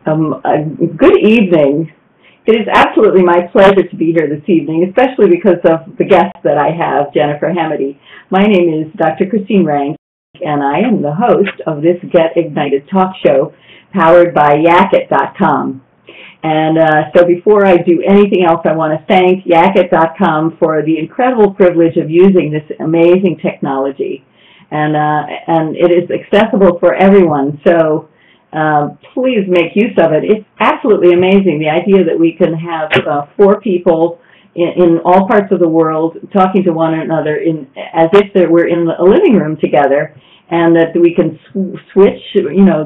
Good evening. It is absolutely my pleasure to be here this evening, especially because of the guest that I have, Jennifer Hamady. My name is Dr. Christine Ranck, and I am the host of this Get Ignited talk show powered by Yakit.com. And so before I do anything else, I want to thank Yakit.com for the incredible privilege of using this amazing technology. And it is accessible for everyone, so please make use of it. It's absolutely amazing, the idea that we can have four people in all parts of the world talking to one another as if we're in a living room together, and that we can switch,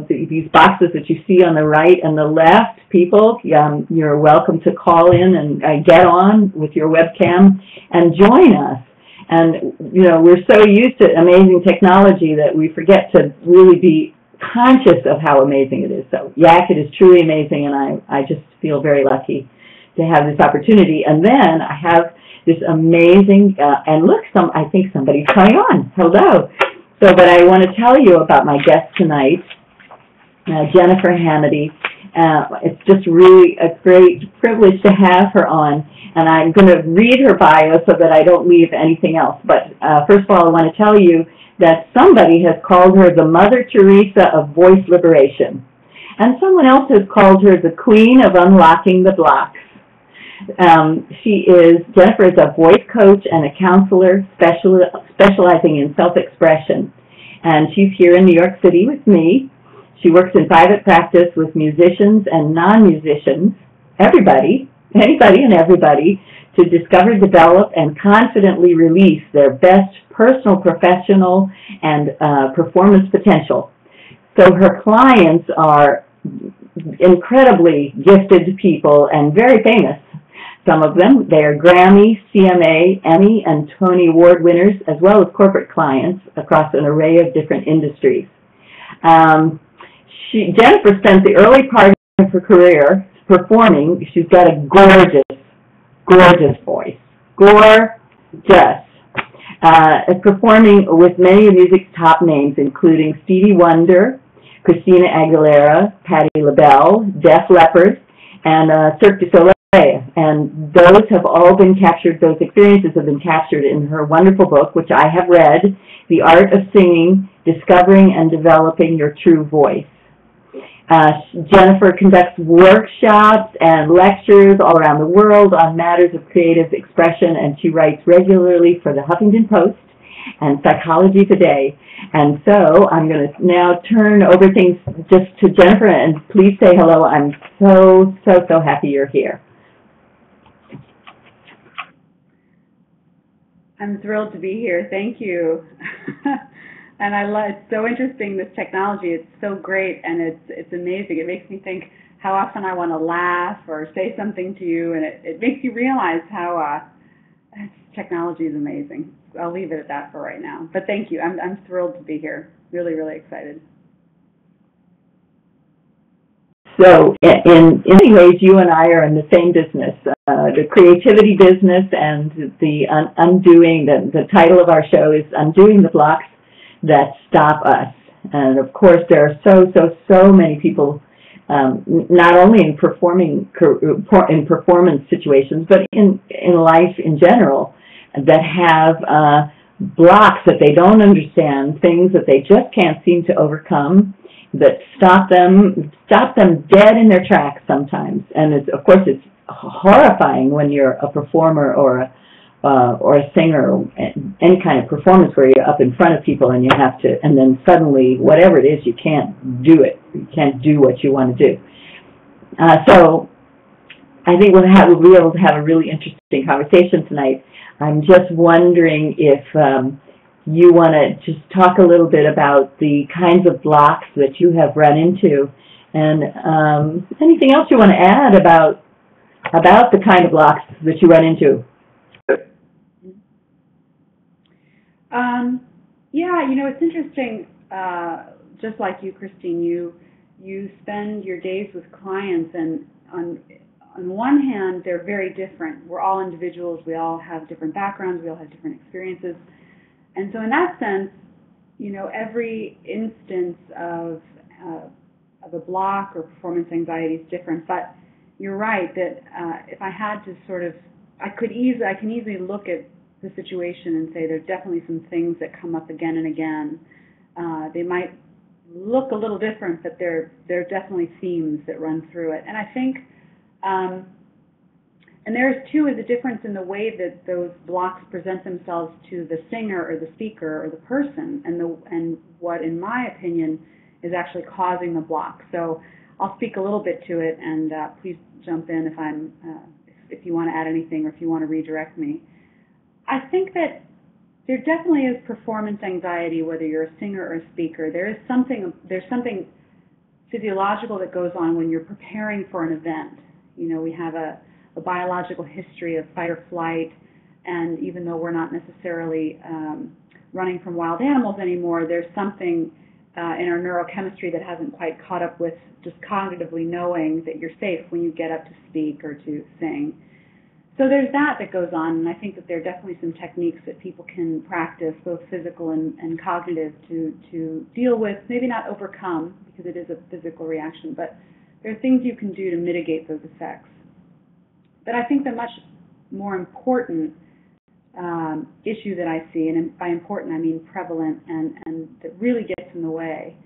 these boxes that you see on the right and the left. People, you're welcome to call in and get on with your webcam and join us. And, we're so used to amazing technology that we forget to really be conscious of how amazing it is. So Yakit is truly amazing, and I just feel very lucky to have this opportunity. And then I have this amazing, and look, I think somebody's coming on. Hello. So, but I want to tell you about my guest tonight, Jennifer Hamady. It's just really a great privilege to have her on, and I'm going to read her bio so that I don't leave anything else. But first of all, I want to tell you that somebody has called her the Mother Teresa of voice liberation, and someone else has called her the Queen of unlocking the blocks. Jennifer is a voice coach and a counselor specializing in self-expression, and she's here in New York City with me. She works in private practice with musicians and non-musicians, anybody and everybody, to discover, develop, and confidently release their best personal, professional, and performance potential. So her clients are incredibly gifted people and very famous. Some of them, they are Grammy, CMA, Emmy, and Tony Award winners, as well as corporate clients across an array of different industries. Jennifer spent the early part of her career performing. She's got a gorgeous voice. Gorgeous. Performing with many of music's top names, including Stevie Wonder, Christina Aguilera, Patti LaBelle, Def Leppard, and Cirque du Soleil. And those experiences have been captured in her wonderful book, which I have read, The Art of Singing, Discovering and Developing Your True Voice. Jennifer conducts workshops and lectures all around the world on matters of creative expression, and she writes regularly for the Huffington Post and Psychology Today. And so I'm going to now turn over things just to Jennifer, and please say hello. I'm so happy you're here. I'm thrilled to be here. Thank you. And it's so interesting, this technology. It's so great, and it's amazing. It makes me think how often I want to laugh or say something to you, and it makes you realize how technology is amazing. I'll leave it at that for right now. But thank you. I'm thrilled to be here. Really, really excited. So in many ways, you and I are in the same business, the creativity business, and the undoing. The title of our show is Undoing the Blocks That Stop Us. And of course, there are so many people, not only in performance situations, but in life in general, that have blocks that they don't understand, things that they just can't seem to overcome, that stop them dead in their tracks sometimes. And of course it's horrifying when you're a performer or a singer, or any kind of performance where you're up in front of people and you have to, and then suddenly whatever it is, you can't do it. You can't do what you want to do. So I think we'll be able to have a really interesting conversation tonight. I'm just wondering if you want to just talk a little bit about the kinds of blocks that you have run into, and anything else you want to add about the kind of blocks that you run into. Yeah, it's interesting. Just like you, Christine, you spend your days with clients, and on one hand, they're very different. We're all individuals. We all have different backgrounds. We all have different experiences. And so in that sense, every instance of of a block or performance anxiety is different. But you're right that if I had to sort of, I can easily look at the situation and say there's definitely some things that come up again and again. They might look a little different, but there are definitely themes that run through it. And I think, and there too is a difference in the way that those blocks present themselves to the singer or the speaker or the person, and what, in my opinion, is actually causing the block. So I'll speak a little bit to it, and please jump in if you want to add anything or if you want to redirect me. I think that there definitely is performance anxiety, whether you're a singer or a speaker. There's something physiological that goes on when you're preparing for an event. You know, we have a biological history of fight or flight, and even though we're not necessarily running from wild animals anymore, there's something in our neurochemistry that hasn't quite caught up with just cognitively knowing that you're safe when you get up to speak or to sing. So there's that goes on, and I think that there are definitely some techniques that people can practice, both physical and cognitive, to deal with, maybe not overcome, because it is a physical reaction, but there are things you can do to mitigate those effects. But I think the much more important issue that I see, and by important I mean prevalent, and that really gets in the way,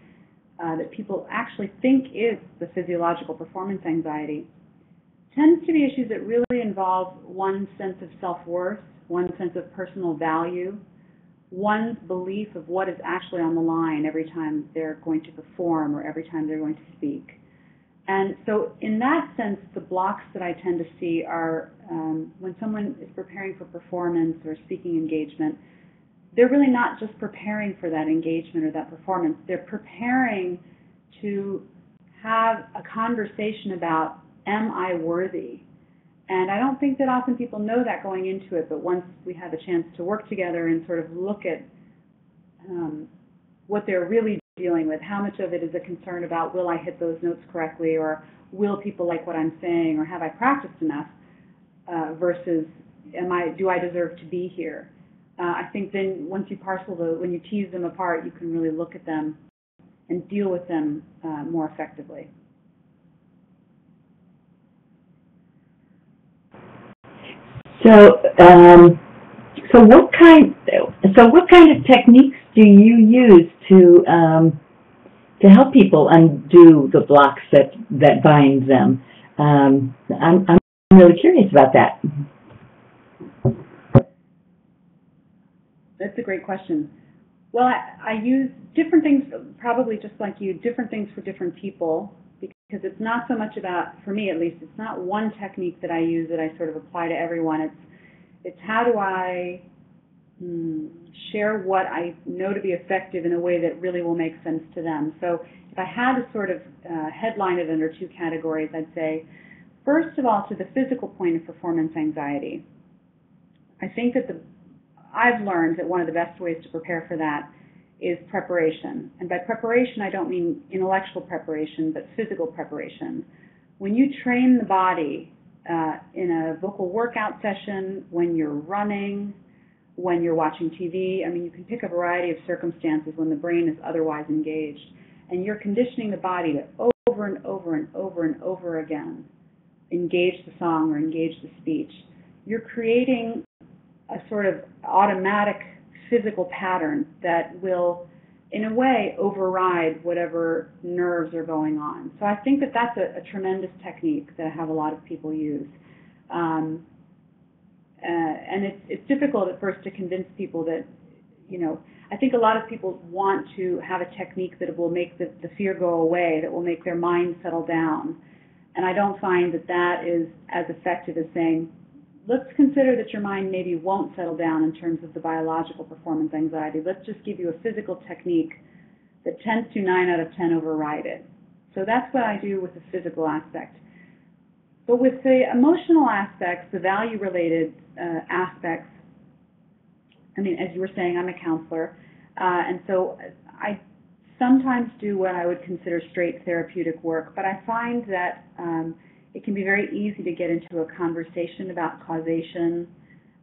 that people actually think is the physiological performance anxiety, tends to be issues that really involve one's sense of self-worth, one's sense of personal value, one's belief of what is actually on the line every time they're going to perform or every time they're going to speak. And so in that sense, the blocks that I tend to see are when someone is preparing for performance or speaking engagement, they're really not just preparing for that engagement or that performance. They're preparing to have a conversation about, am I worthy? And I don't think that often people know that going into it, but once we have a chance to work together and sort of look at what they're really dealing with, how much of it is a concern about, will I hit those notes correctly, or will people like what I'm saying, or have I practiced enough, versus do I deserve to be here? I think then once you when you tease them apart, you can really look at them and deal with them more effectively. So what kind of techniques do you use to help people undo the blocks that bind them? I'm really curious about that. That's a great question. Well, I use different things, probably just like you, different things for different people, because it's not so much about, for me at least, it's not one technique that I use that I sort of apply to everyone. It's how do I share what I know to be effective in a way that really will make sense to them. So if I had to sort of headline it under two categories, I'd say, first of all, to the physical point of performance anxiety, I think that I've learned that one of the best ways to prepare for that is preparation. And by preparation, I don't mean intellectual preparation, but physical preparation. When you train the body in a vocal workout session, when you're running, when you're watching TV, I mean, you can pick a variety of circumstances when the brain is otherwise engaged, and you're conditioning the body to over and over and over and over again engage the song or engage the speech. You're creating a sort of automatic physical pattern that will, in a way, override whatever nerves are going on. So I think that that's a tremendous technique that I have a lot of people use. And it's difficult at first to convince people that, you know, I think a lot of people want to have a technique that will make the fear go away, that will make their mind settle down. And I don't find that is as effective as saying, let's consider that your mind maybe won't settle down in terms of the biological performance anxiety. Let's just give you a physical technique that tends to 9 out of 10 override it. So that's what I do with the physical aspect. But with the emotional aspects, the value-related aspects, I mean, as you were saying, I'm a counselor, and so I sometimes do what I would consider straight therapeutic work, but I find that it can be very easy to get into a conversation about causation,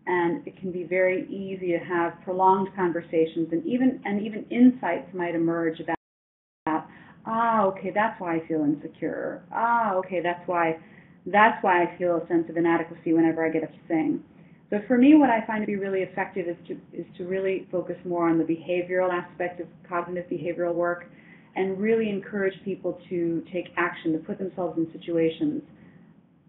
and it can be very easy to have prolonged conversations, and even insights might emerge about, Ah, okay, that's why I feel insecure. Ah, okay, that's why I feel a sense of inadequacy whenever I get up to sing. So for me, what I find to be really effective is to really focus more on the behavioral aspect of cognitive behavioral work, and really encourage people to take action, to put themselves in situations.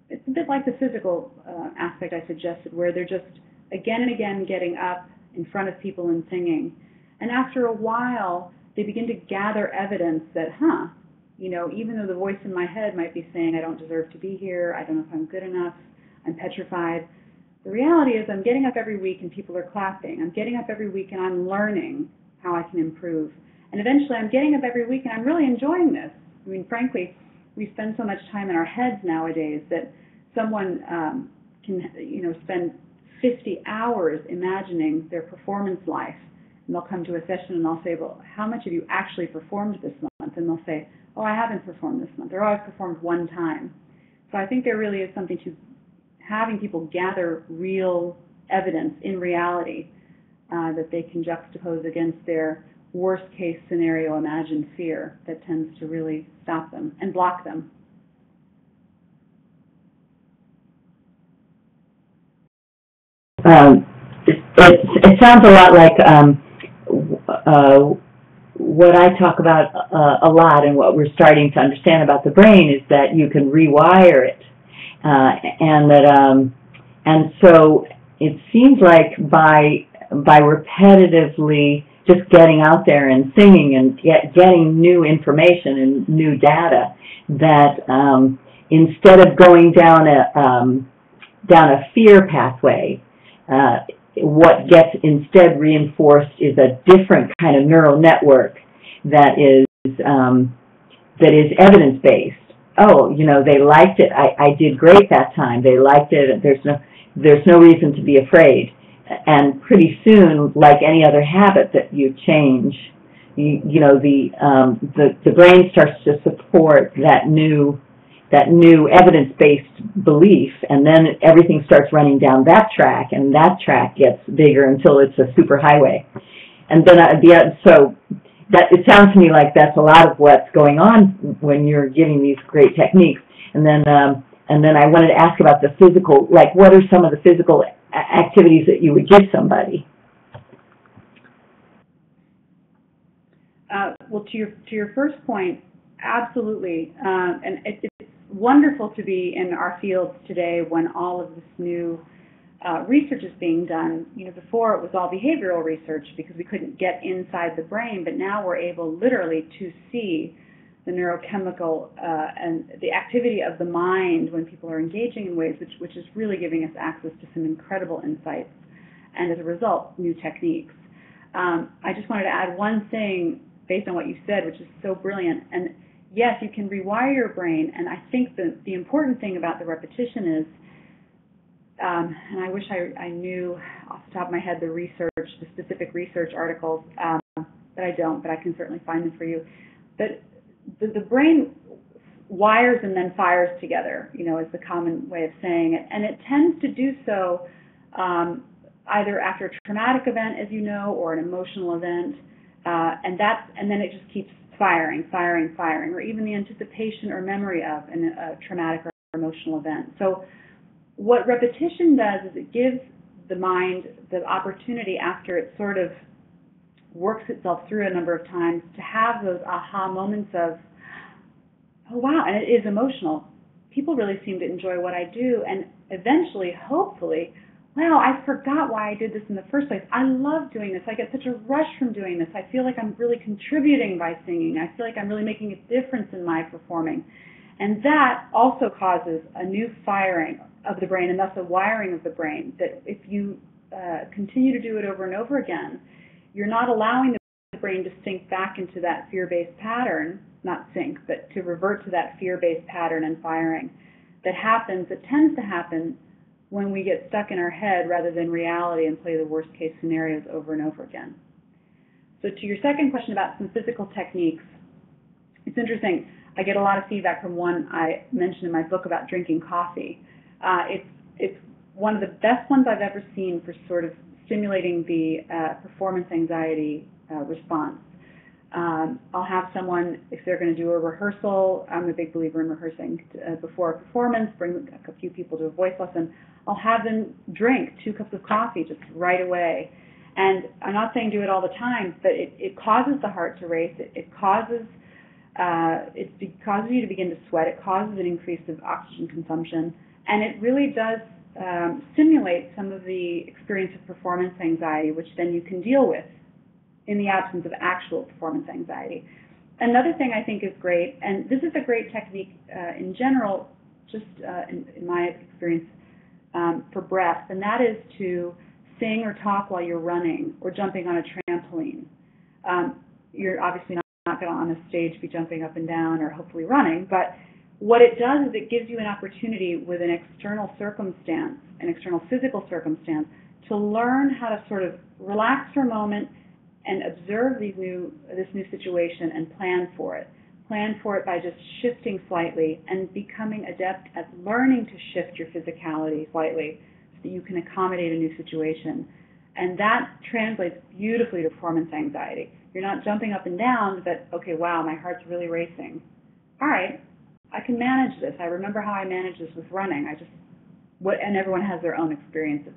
It's a bit like the physical aspect I suggested, where they're just again and again getting up in front of people and singing. And after a while, they begin to gather evidence that, even though the voice in my head might be saying, I don't deserve to be here, I don't know if I'm good enough, I'm petrified, the reality is I'm getting up every week and people are clapping. I'm getting up every week and I'm learning how I can improve. And eventually I'm getting up every week and I'm really enjoying this. I mean, frankly, we spend so much time in our heads nowadays that someone can, spend 50 hours imagining their performance life. And they'll come to a session and I'll say, well, how much have you actually performed this month? And they'll say, oh, I haven't performed this month. Or, oh, I've performed one time. So I think there really is something to having people gather real evidence in reality that they can juxtapose against their worst case scenario imagined fear that tends to really stop them and block them. It sounds a lot like what I talk about a lot, and what we're starting to understand about the brain is that you can rewire it, and so it seems like by repetitively just getting out there and singing and getting new information and new data, that instead of going down a fear pathway, what gets instead reinforced is a different kind of neural network that is evidence-based. Oh, they liked it. I did great that time. They liked it. There's no reason to be afraid. And pretty soon, like any other habit that you change, the brain starts to support that new evidence-based belief, and then everything starts running down that track, and that track gets bigger until it's a superhighway. And then so that it sounds to me like that's a lot of what's going on when you're giving these great techniques. And then I wanted to ask about the physical, like what are some of the physical activities that you would give somebody? Well, to your first point, absolutely, and it's wonderful to be in our fields today when all of this new research is being done. Before it was all behavioral research because we couldn't get inside the brain, but now we're able literally to see the neurochemical and the activity of the mind when people are engaging in ways which is really giving us access to some incredible insights, and as a result, new techniques. I just wanted to add one thing based on what you said, which is so brilliant. And yes, you can rewire your brain, and I think the important thing about the repetition is, and I wish I knew off the top of my head the specific research articles, but I don't, but I can certainly find them for you. But the brain wires and then fires together, is the common way of saying it. And it tends to do so either after a traumatic event, as you know, or an emotional event, and then it just keeps firing, or even the anticipation or memory of a traumatic or emotional event. So what repetition does is it gives the mind the opportunity, after it sort of works itself through a number of times, to have those aha moments of, oh wow, and it is emotional. People really seem to enjoy what I do, and eventually, hopefully, wow, I forgot why I did this in the first place. I love doing this. I get such a rush from doing this. I feel like I'm really contributing by singing. I feel like I'm really making a difference in my performing. And that also causes a new firing of the brain, and thus a wiring of the brain, that if you continue to do it over and over again, you're not allowing the brain to sink back into that fear-based pattern, not sink, but to revert to that fear-based pattern and firing that tends to happen when we get stuck in our head rather than reality and play the worst-case scenarios over and over again. So to your second question about some physical techniques, it's interesting. I get a lot of feedback from one I mentioned in my book about drinking coffee. It's one of the best ones I've ever seen for sort of stimulating the performance anxiety response. I'll have someone, if they're going to do a rehearsal, I'm a big believer in rehearsing before a performance, bring a few people to a voice lesson. I'll have them drink 2 cups of coffee just right away. And I'm not saying do it all the time, but it causes the heart to race. It causes you to begin to sweat. It causes an increase of oxygen consumption, and it really does simulate some of the experience of performance anxiety, which then you can deal with in the absence of actual performance anxiety. Another thing I think is great, and this is a great technique in general, just in my experience, for breath, and that is to sing or talk while you're running or jumping on a trampoline. You're obviously not going to on a stage be jumping up and down or hopefully running, but what it does is it gives you an opportunity with an external circumstance, an external physical circumstance, to learn how to sort of relax for a moment and observe this new situation and plan for it. Plan for it by just shifting slightly and becoming adept at learning to shift your physicality slightly so that you can accommodate a new situation. And that translates beautifully to performance anxiety. You're not jumping up and down, but, okay, wow, my heart's really racing. All right, I can manage this. I remember how I managed this with running. And everyone has their own experience of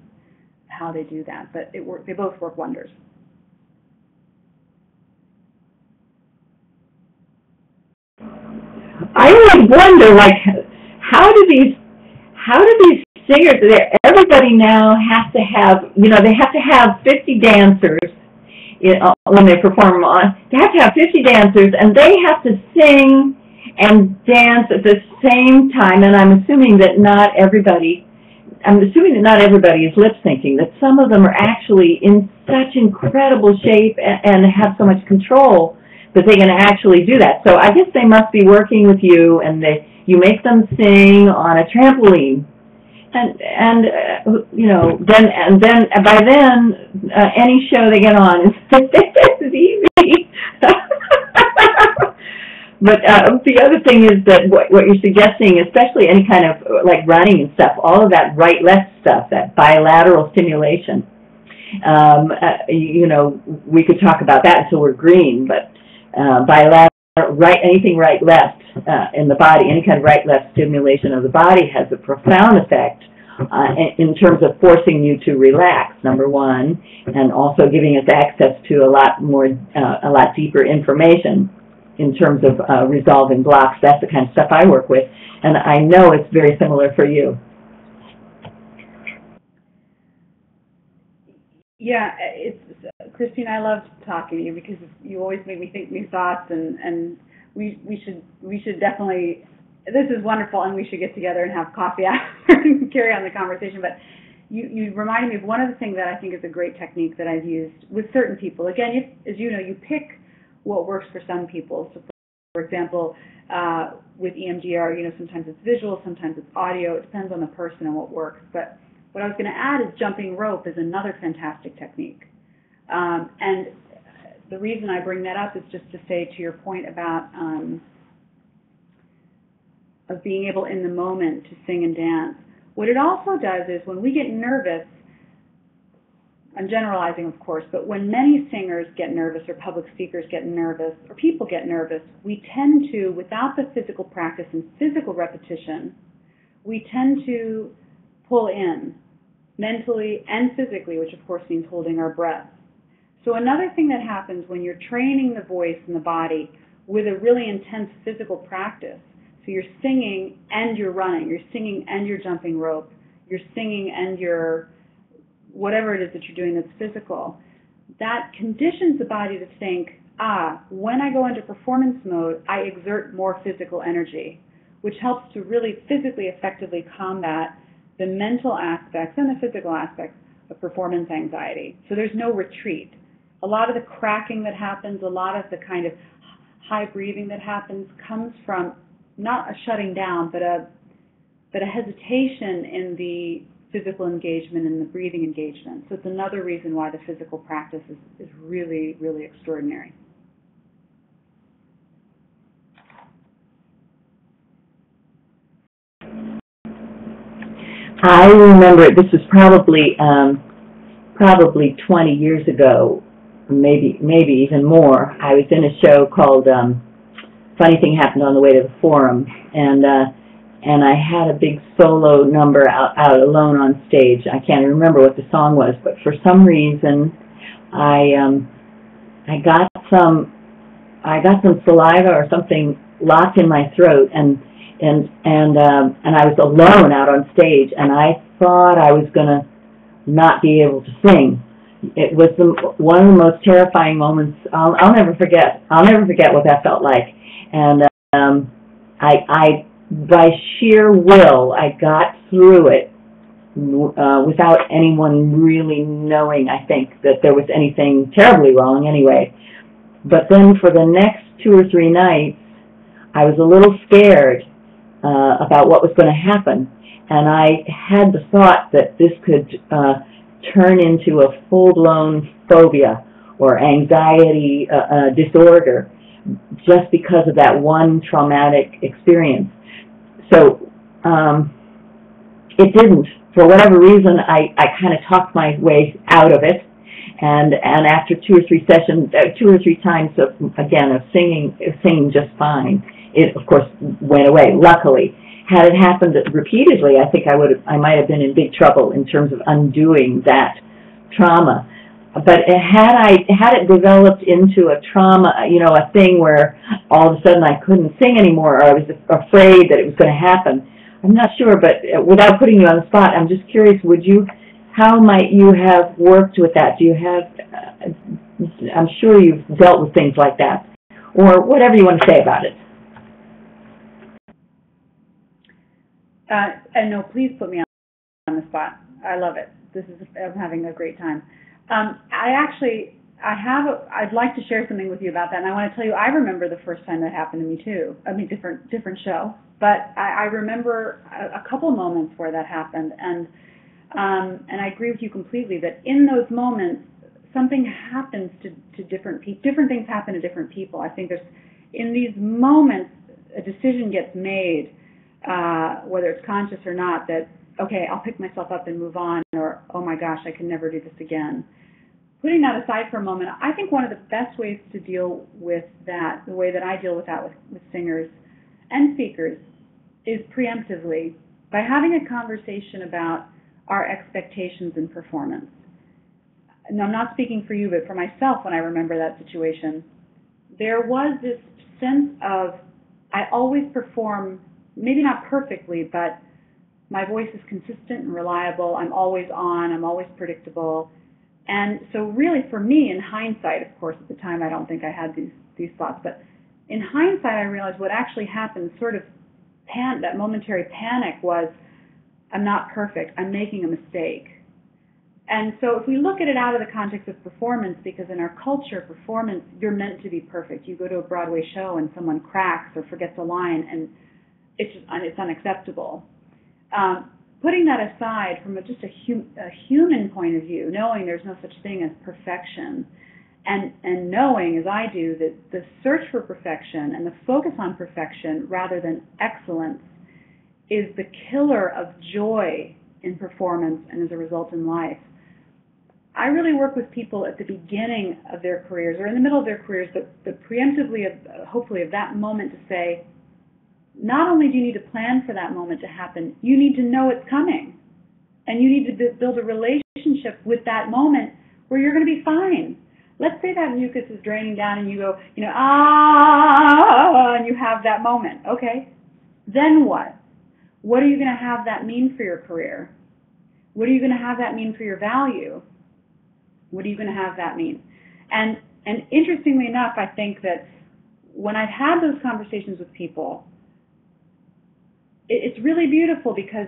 how they do that, but they both work wonders. I always wonder, like, how do these singers? Everybody now has to have, they have to have 50 dancers when they perform on. They have to have 50 dancers, and they have to sing and dance at the same time. And I'm assuming that not everybody is lip syncing. That some of them are actually in such incredible shape and have so much control that they can actually do that. So I guess they must be working with you, and you make them sing on a trampoline, and then by then any show they get on is easy. But the other thing is that what you're suggesting, especially any kind of like running and stuff, all of that right-left stuff, that bilateral stimulation. We could talk about that until we're green, but bilateral, anything right-left in the body, any kind of right-left stimulation of the body has a profound effect in terms of forcing you to relax, number one, and also giving us access to a lot deeper information in terms of resolving blocks. That's the kind of stuff I work with, and I know it's very similar for you. Yeah, Christine, I love talking to you because you always make me think new thoughts, and we should definitely. This is wonderful, and we should get together and have coffee after and carry on the conversation. But you reminded me of one of the things that I think is a great technique that I've used with certain people. Again, as you know, you pick what works for some people. So, for example, with EMDR, sometimes it's visual, sometimes it's audio. It depends on the person and what works. But what I was going to add is jumping rope is another fantastic technique. And the reason I bring that up is just to say to your point about of being able in the moment to sing and dance. What it also does is when we get nervous, I'm generalizing, of course, but when many singers get nervous or public speakers get nervous or people get nervous, we tend to, without the physical practice and physical repetition, we tend to pull in mentally and physically, which of course means holding our breath. So another thing that happens when you're training the voice and the body with a really intense physical practice, so you're singing and you're running, you're singing and you're jumping rope, you're singing and you're whatever it is that you're doing that's physical, that conditions the body to think, when I go into performance mode, I exert more physical energy, which helps to really physically effectively combat the mental aspects and the physical aspects of performance anxiety. So there's no retreat. A lot of the cracking that happens, a lot of the kind of high breathing that happens comes from not a shutting down, but a hesitation in the physical engagement and the breathing engagement. So it's another reason why the physical practice is really, really extraordinary. I remember this was probably 20 years ago. maybe even more. I was in a show called Funny Thing Happened on the Way to the Forum, and I had a big solo number out alone on stage. I can't remember what the song was, but for some reason I got some saliva or something locked in my throat, and I was alone out on stage, and I thought I was going to not be able to sing. It was one of the most terrifying moments. I'll never forget. I'll never forget what that felt like. And I by sheer will, I got through it without anyone really knowing, I think, that there was anything terribly wrong anyway. But then for the next 2 or 3 nights, I was a little scared about what was going to happen. And I had the thought that this could turn into a full-blown phobia or anxiety disorder just because of that one traumatic experience. So it didn't. For whatever reason, I kind of talked my way out of it. And after 2 or 3 sessions, 2 or 3 times of singing just fine, it of course went away. Luckily, had it happened repeatedly, I think I might have been in big trouble in terms of undoing that trauma. But had it developed into a trauma, a thing where all of a sudden I couldn't sing anymore, or I was afraid that it was going to happen, I'm not sure. But without putting you on the spot, I'm just curious. How might you have worked with that? Do you have? I'm sure you've dealt with things like that, or whatever you want to say about it. And no, please put me on the spot. I love it. I'm having a great time. I'd like to share something with you about that, and I want to tell you, I remember the first time that happened to me too. I mean, different show, but I remember a couple moments where that happened, and I agree with you completely that in those moments, something happens to different people. Different things happen to different people. I think in these moments, a decision gets made, whether it's conscious or not, that, okay, I'll pick myself up and move on, or, oh my gosh, I can never do this again. Putting that aside for a moment, I think one of the best ways to deal with that, the way that I deal with that with singers and speakers, is preemptively by having a conversation about our expectations in performance. And I'm not speaking for you, but for myself, when I remember that situation, there was this sense of, I always perform, maybe not perfectly, but my voice is consistent and reliable. I'm always on. I'm always predictable. And so really for me, in hindsight, of course, at the time I don't think I had these thoughts, but in hindsight I realized what actually happened, sort of that momentary panic, was I'm not perfect. I'm making a mistake. And so if we look at it out of the context of performance, because in our culture, performance, you're meant to be perfect. You go to a Broadway show and someone cracks or forgets a line, and it's unacceptable. Putting that aside from just a human point of view, knowing there's no such thing as perfection, and knowing, as I do, that the search for perfection and the focus on perfection rather than excellence is the killer of joy in performance and as a result in life. I really work with people at the beginning of their careers or in the middle of their careers, but preemptively, hopefully, of that moment to say, not only do you need to plan for that moment to happen, you need to know it's coming. And you need to build a relationship with that moment where you're going to be fine. Let's say that mucus is draining down and you go, and you have that moment. Okay, then what? What are you going to have that mean for your career? What are you going to have that mean for your value? What are you going to have that mean? And interestingly enough, I think that when I've had those conversations with people, it's really beautiful because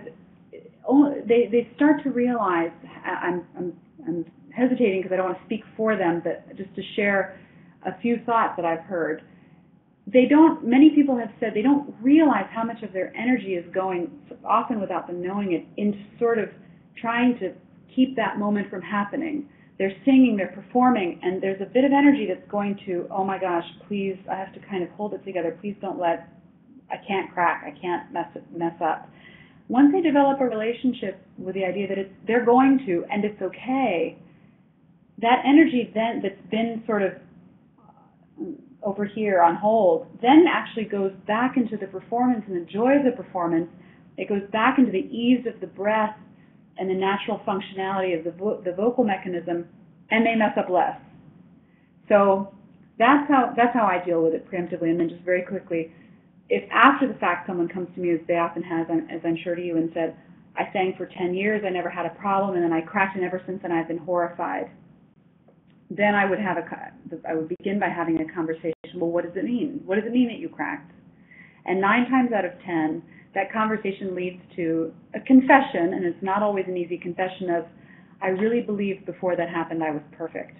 they start to realize, I'm hesitating because I don't want to speak for them, but just to share a few thoughts that I've heard. Many people have said they don't realize how much of their energy is going, often without them knowing it, into sort of trying to keep that moment from happening. They're singing, they're performing, and there's a bit of energy that's going to, oh my gosh, please, I have to kind of hold it together. Please don't I can't crack, I can't mess up. Once they develop a relationship with the idea that they're going to, and it's okay, that energy then that's been sort of over here on hold then actually goes back into the performance and the joy of the performance. It goes back into the ease of the breath and the natural functionality of the vocal mechanism, and they mess up less. So that's how I deal with it preemptively. And then just very quickly, if after the fact someone comes to me, as they often has, as I'm sure to you, and said, I sang for 10 years, I never had a problem, and then I cracked, and ever since then I've been horrified, then I would begin by having a conversation. Well, what does it mean? What does it mean that you cracked? And 9 times out of 10, that conversation leads to a confession, and it's not always an easy confession of, I really believed before that happened I was perfect.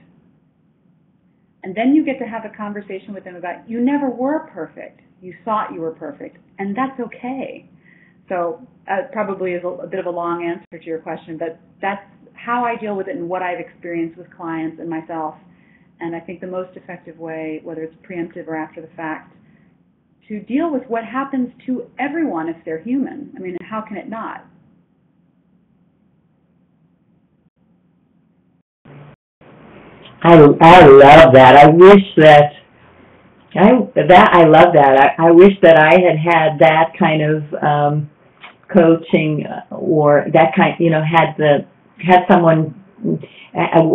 And then you get to have a conversation with them about, you never were perfect. You thought you were perfect, and that's okay. So that probably is a bit of a long answer to your question, but that's how I deal with it and what I've experienced with clients and myself. And I think the most effective way, whether it's preemptive or after the fact, to deal with what happens to everyone if they're human. I mean, how can it not? I love that. I wish that I love that. I wish that I had that kind of coaching or that kind, had someone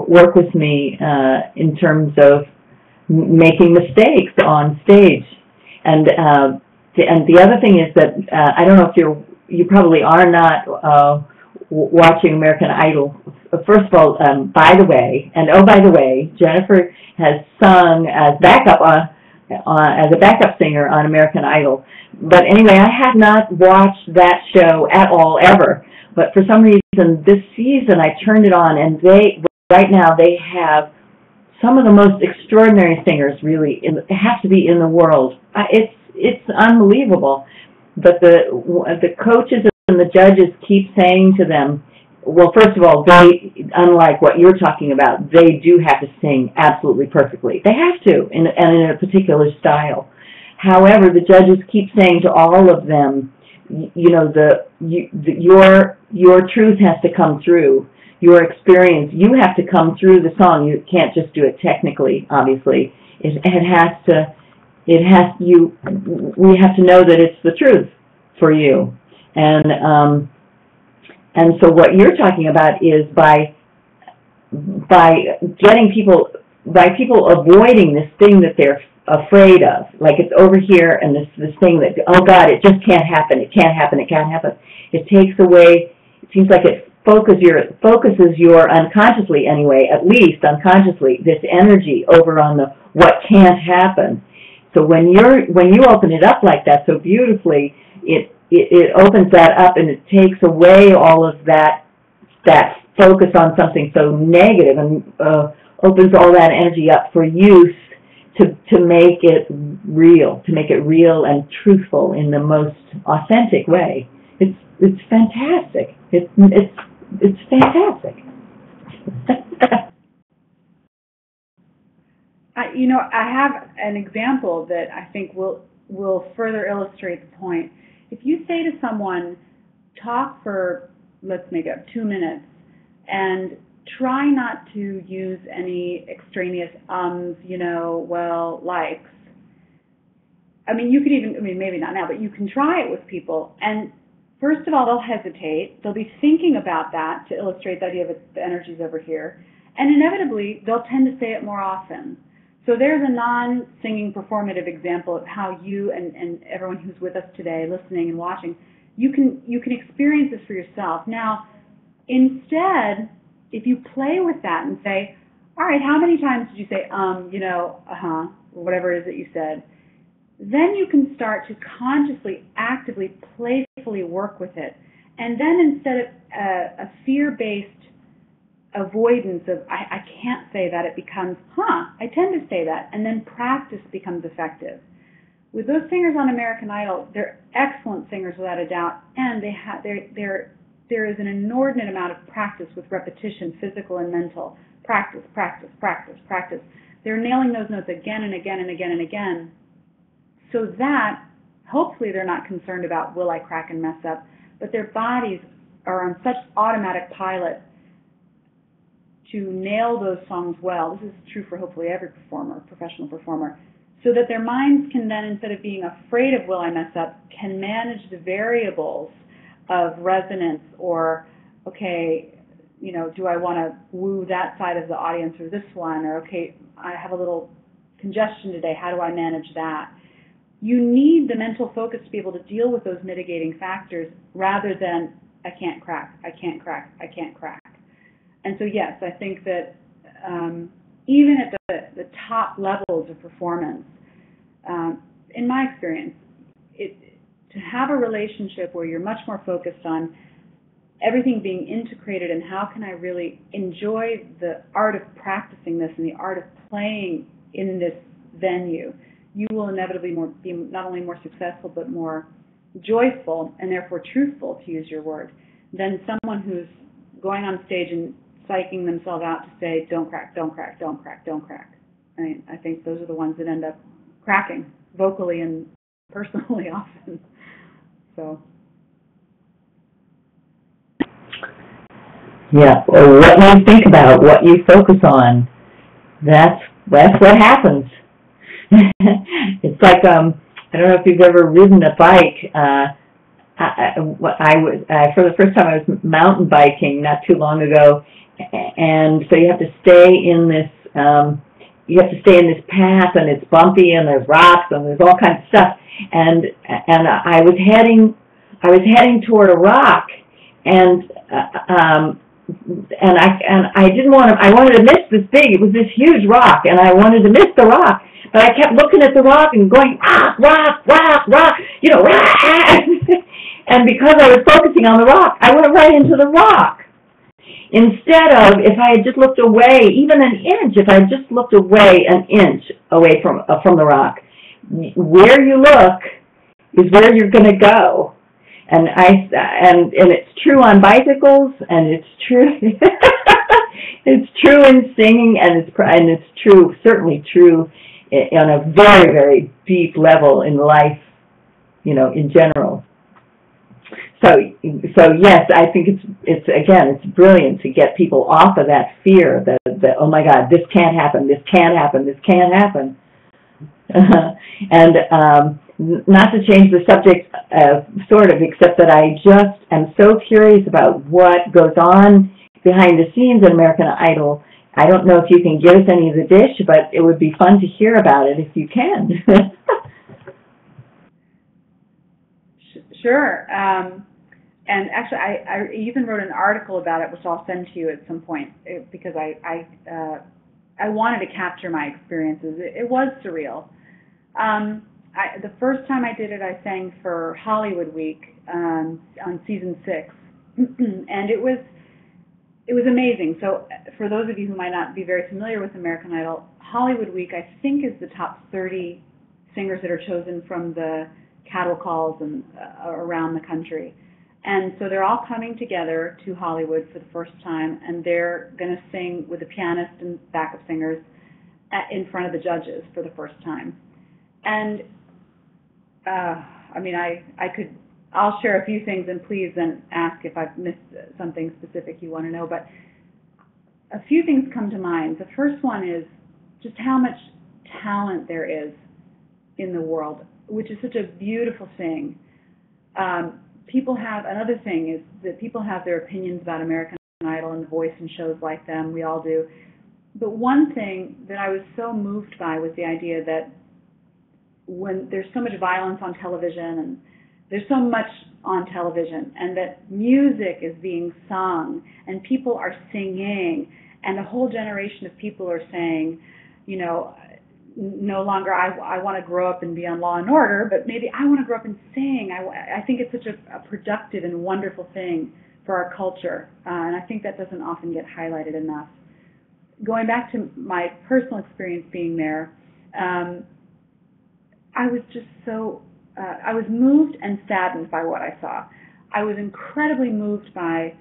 work with me in terms of making mistakes on stage. And the other thing is that I don't know if you probably are not watching American Idol. First of all, by the way, Jennifer has sung as a backup singer on American Idol. But anyway, I have not watched that show at all ever. But for some reason, this season I turned it on, and right now they have some of the most extraordinary singers, really, have to be in the world. It's unbelievable. But the coaches and the judges keep saying to them, well, first of all, they, unlike what you're talking about, they do have to sing absolutely perfectly. They have to, and in a particular style. However, the judges keep saying to all of them, your truth has to come through. Your experience, you have to come through the song. You can't just do it technically, obviously. We have to know that it's the truth for you. And so what you're talking about is by people avoiding this thing that they're afraid of, like it's over here and this thing that, oh God, it just can't happen, it can't happen. It takes away, it seems like it focuses your unconsciously anyway, at least unconsciously, this energy over on the what can't happen. So when you open it up like that so beautifully, it opens that up and it takes away all of that focus on something so negative and opens all that energy up for use to make it real, and truthful in the most authentic way. It's fantastic. It's fantastic. I have an example that I think will further illustrate the point. If you say to someone, talk for, let's make it up, 2 minutes, and try not to use any extraneous likes. I mean, you could even, maybe not now, but you can try it with people. And first of all, they'll hesitate. They'll be thinking about that to illustrate the idea of the energy's over here. And inevitably, they'll tend to say it more often. So there's a non-singing performative example of how you and everyone who's with us today, listening and watching, you can experience this for yourself. Now, instead, if you play with that and say, all right, how many times did you say, or whatever it is that you said, then you can start to consciously, actively, playfully work with it. And then instead of a fear-based avoidance of, I can't say that, it becomes, I tend to say that, and then practice becomes effective. With those singers on American Idol, they're excellent singers without a doubt, and there is an inordinate amount of practice with repetition, physical and mental. Practice. They're nailing those notes again and again and again and again, so that hopefully they're not concerned about, will I crack and mess up, but their bodies are on such automatic pilot to nail those songs well. This is true for hopefully every performer, professional performer, so that their minds can then, instead of being afraid of will I mess up, can manage the variables of resonance or, okay, do I want to woo that side of the audience or this one? Or, okay, I have a little congestion today. How do I manage that? You need the mental focus to be able to deal with those mitigating factors rather than, I can't crack, I can't crack, I can't crack. And so, yes, I think that even at the top levels of performance, in my experience, to have a relationship where you're much more focused on everything being integrated and how can I really enjoy the art of practicing this and the art of playing in this venue, you will inevitably be not only more successful but more joyful and therefore truthful, to use your word, than someone who's going on stage and psyching themselves out to say, don't crack, don't crack, don't crack, don't crack. I think those are the ones that end up cracking, vocally and personally often. So. Yeah, well, what you think about, what you focus on, that's what happens. It's like, I don't know if you've ever ridden a bike. For the first time I was mountain biking not too long ago, and so you have to stay in this path, and it's bumpy, and there's rocks, and there's all kinds of stuff, and I was heading toward a rock, and I didn't want to. I wanted to miss this big. It was this huge rock, and I wanted to miss the rock. But I kept looking at the rock and going rock, rock, rock, rock. Rock. And because I was focusing on the rock, I went right into the rock. Instead of, if I had just looked away, even an inch, if I had just looked away an inch away from the rock, where you look is where you're going to go. And it's true on bicycles, and it's true it's true in singing, and it's true, certainly true on a very, very deep level in life, in general. So yes, I think it's brilliant to get people off of that fear that oh my God, this can't happen, this can't happen, this can't happen. And not to change the subject, sort of, except that I just am so curious about what goes on behind the scenes in American Idol. I don't know if you can give us any of the dish, but it would be fun to hear about it if you can. Sure. And actually, I even wrote an article about it, which I'll send to you at some point, because I wanted to capture my experiences. It was surreal. The first time I did it, I sang for Hollywood Week on season 6, and it was amazing. So for those of you who might not be very familiar with American Idol, Hollywood Week, I think, is the top 30 singers that are chosen from the cattle calls and around the country. And so they're all coming together to Hollywood for the first time, and they're going to sing with a pianist and backup singers in front of the judges for the first time. And I'll share a few things, and please then ask if I've missed something specific you want to know. But a few things come to mind. The first one is just how much talent there is in the world, which is such a beautiful thing. Another thing is that people have their opinions about American Idol and The Voice and shows like them. We all do. But one thing that I was so moved by was the idea that when there's so much violence on television, and there's so much on television, and that music is being sung, and people are singing, and a whole generation of people are saying, no longer I want to grow up and be on Law and Order, but maybe I want to grow up and sing. I think it's such a productive and wonderful thing for our culture, and I think that doesn't often get highlighted enough. Going back to my personal experience being there, I was just I was moved and saddened by what I saw. I was incredibly moved by